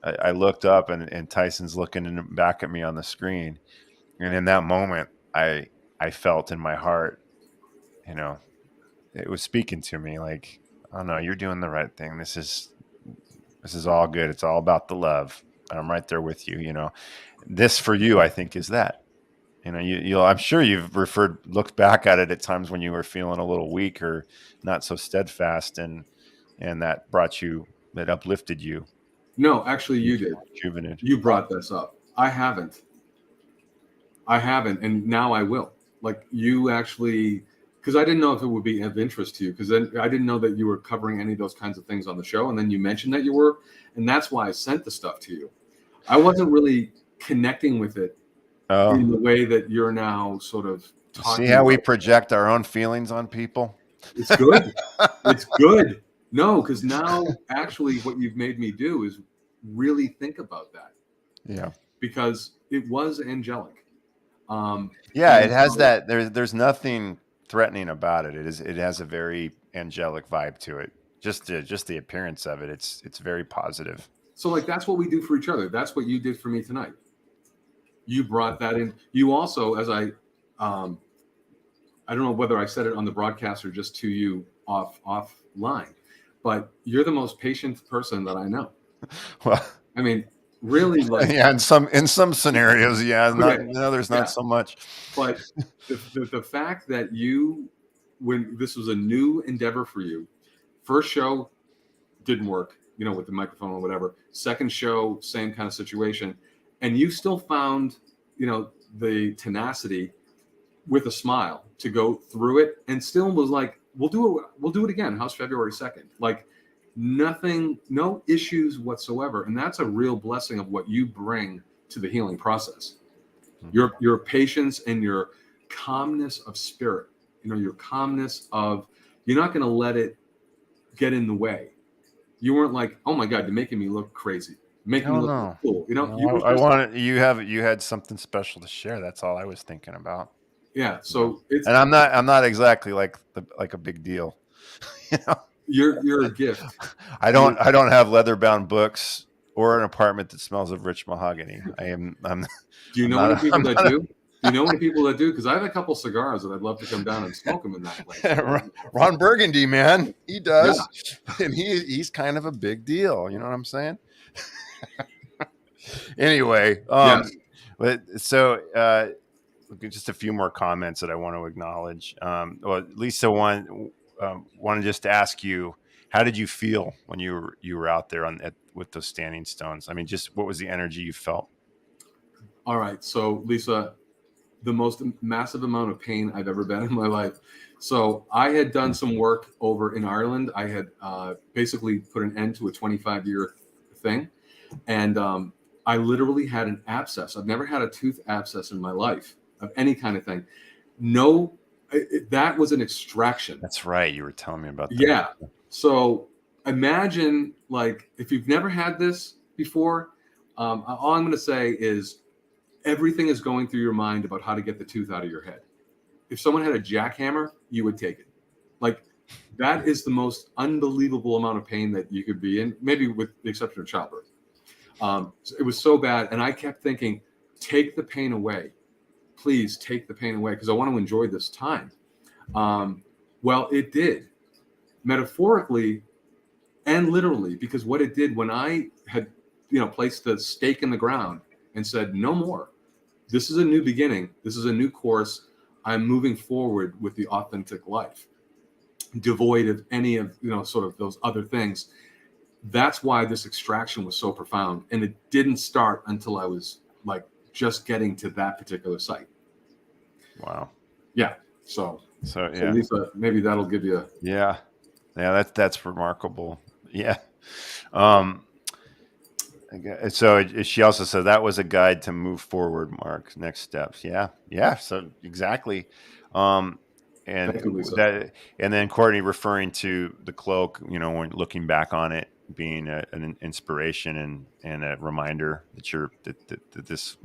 I looked up and Tyson's looking back at me on the screen, and in that moment, I felt in my heart, you know, it was speaking to me like, oh no, you're doing the right thing. This is all good. It's all about the love. I'm right there with you. You know, this for you, I think, is that. You know, I'm sure you've looked back at it at times when you were feeling a little weak or not so steadfast, and that uplifted you. No, actually, you did. You brought this up. I haven't, and now I will. Like, you actually, because I didn't know if it would be of interest to you, because then I didn't know that you were covering any of those kinds of things on the show, and then you mentioned that you were, and that's why I sent the stuff to you. I wasn't really connecting with it in the way that you're now sort of See talking how we about. project our own feelings on people? It's good. It's good. No, because now actually what you've made me do is really think about that, Yeah. because it was angelic. Yeah, And it has so, that. There's nothing threatening about it. It has a very angelic vibe to it. Just the appearance of it. It's very positive. so like that's what we do for each other. That's what you did for me tonight. You brought that in. You also, as I don't know whether I said it on the broadcast or just to you offline, but you're the most patient person that I know. Well, I mean, really, like, yeah, in some scenarios, yeah, not okay, others, yeah. not so much. But the fact that you, when this was a new endeavor for you, first show didn't work, with the microphone or whatever. Second show, same kind of situation, and you still found, the tenacity with a smile to go through it, and still was like, we'll do it again. How's February 2nd? Like, nothing, no issues whatsoever, and that's a real blessing of what you bring to the healing process. Your patience and your calmness of spirit, your calmness of, you're not going to let it get in the way. You weren't like, oh my God, you're making me look crazy, making me look cool. No, You were I just, wanted you had something special to share. That's all I was thinking about. yeah. So it's, And I'm not exactly like a big deal. you're a gift. I don't have leather bound books or an apartment that smells of rich mahogany. I'm Do you I'm know any people I'm that not do? Do you know any people that do? Because I have a couple cigars that I'd love to come down and smoke them in that place. Ron Burgundy, man, he does, Yeah. and he's kind of a big deal. You know what I'm saying? Anyway, Yes. but so just a few more comments that I want to acknowledge. Well, Lisa, wanted just to ask you, how did you feel when you were out there with those standing stones? I mean, just what was the energy you felt? All right. So, Lisa, the most massive amount of pain I've ever been in my life. So I had done some work over in Ireland. I had basically put an end to a 25-year thing. And I literally had an abscess. I've never had a tooth abscess in my life of any kind of thing. No, that was an extraction. That's right. You were telling me about that. Yeah. So imagine, like, if you've never had this before, all I'm going to say is everything is going through your mind about how to get the tooth out of your head. If someone had a jackhammer, you would take it. Like, that is the most unbelievable amount of pain that you could be in, maybe with the exception of childbirth. It was so bad. And I kept thinking, take the pain away. Please take the pain away, because I want to enjoy this time. Well, it did, metaphorically and literally, because what it did when I had, placed the stake in the ground and said, no more. This is a new beginning. This is a new course. I'm moving forward with the authentic life, devoid of any of, sort of those other things. That's why this extraction was so profound. And it didn't start until I was like just getting to that particular site. Wow. Yeah. So yeah. So Lisa, maybe that'll give you. Yeah. That's remarkable. Yeah. So she also said that was a guide to move forward, Mark. Next steps. Yeah. So exactly. And then Courtney referring to the cloak, when looking back on it, being an inspiration and a reminder that this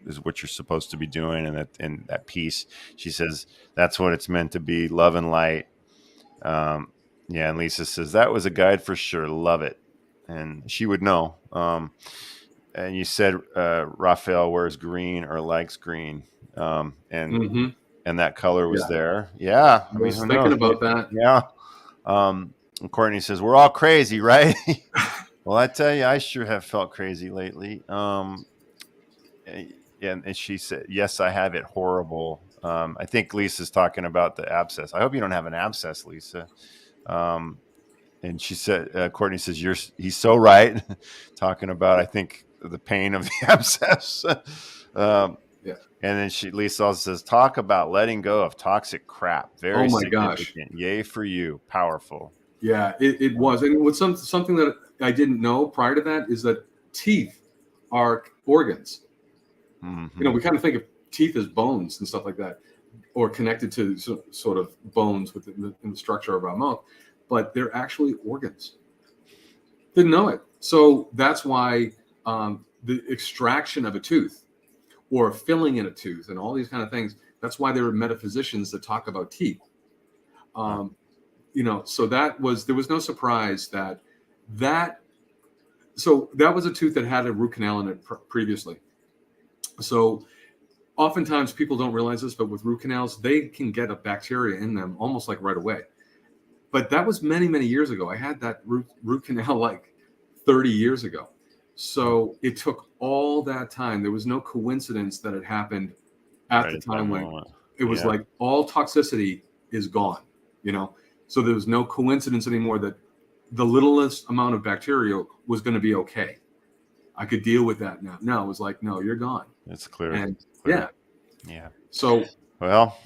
is what you're supposed to be doing, and that piece. She says that's what it's meant to be, love and light. And Lisa says that was a guide for sure. Love it. And she would know. And you said Raphael wears green or likes green, and that color was there. Yeah, I was thinking about that. Yeah. And Courtney says we're all crazy, right? Well, I tell you, I sure have felt crazy lately. And she said, yes, I have it horrible. I think Lisa's talking about the abscess. I hope you don't have an abscess, Lisa. And she said, Courtney says, he's so right. Talking about, I think, the pain of the abscess. Yeah. And then Lisa also says, talk about letting go of toxic crap. Very significant. Gosh. Yay for you. Powerful. Yeah, it was. And what's something that I didn't know prior to that is that teeth are organs. Mm-hmm. We kind of think of teeth as bones and stuff like that. or connected to sort of bones within in the structure of our mouth, but they're actually organs. Didn't know it. So that's why the extraction of a tooth or filling in a tooth and all these kind of things, that's why there are metaphysicians that talk about teeth. So there was no surprise that was a tooth that had a root canal in it previously. So oftentimes people don't realize this, but with root canals, they can get a bacteria in them almost like right away. But that was many, many years ago. I had that root canal like 30 years ago. So it took all that time. There was no coincidence that it happened at the time when it was like all toxicity is gone, So there was no coincidence anymore that the littlest amount of bacteria was going to be okay. I could deal with that now. No, it was like, no, you're gone. It's clear. And clear. Yeah. So, well,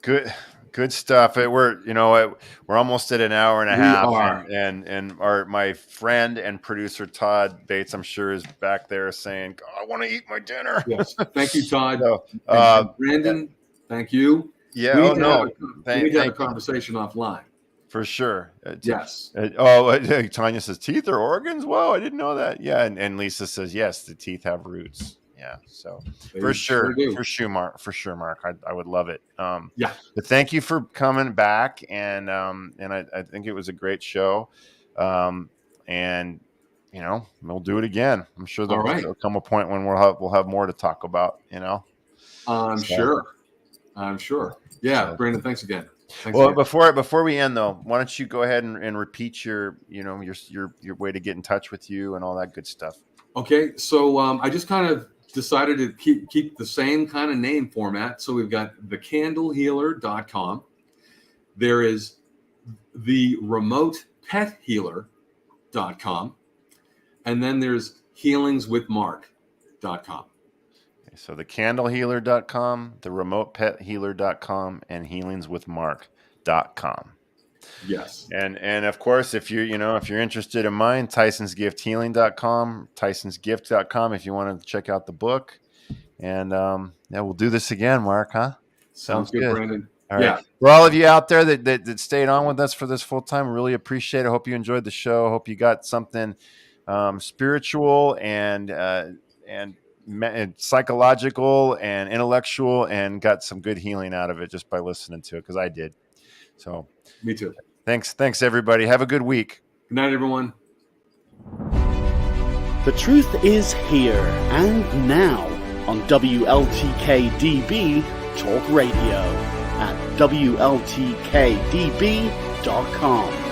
good stuff. We're almost at an hour and a half, and my friend and producer Todd Bates, I'm sure, is back there saying, "I want to eat my dinner." Yes, thank you, Todd. So, Brandon, thank you. Yeah. We need to have a conversation offline. For sure. Yes. Tanya says teeth are organs. Whoa, I didn't know that. Yeah, and Lisa says yes, the teeth have roots. Yeah, so for sure, Mark, I would love it. But thank you for coming back, and I think it was a great show, and we'll do it again. I'm sure there'll come a point when we'll have more to talk about. I'm sure. Yeah, so, Brandon, thanks again. Before we end though, why don't you go ahead and repeat your way to get in touch with you and all that good stuff. Okay, so I just kind of decided to keep the same kind of name format. So we've got thecandlehealer.com. There is the remotephealer.com. And then there's healingswithmark.com. Okay, so thecandlehealer.com, the remotephealer.com, and healingswithmark.com. Yes. And of course, if you're interested in mine, Tyson'sGiftHealing.com, Tyson'sGift.com if you want to check out the book. And we'll do this again, Mark, huh? Sounds good, Brandon. All right. For all of you out there that stayed on with us for this full time, really appreciate it. I hope you enjoyed the show. I hope you got something spiritual and psychological and intellectual and got some good healing out of it just by listening to it, because I did. So me too. Thanks everybody. Have a good week. Good night, everyone. The truth is here and now on WLTK-DB Talk Radio at WLTK-DB.com.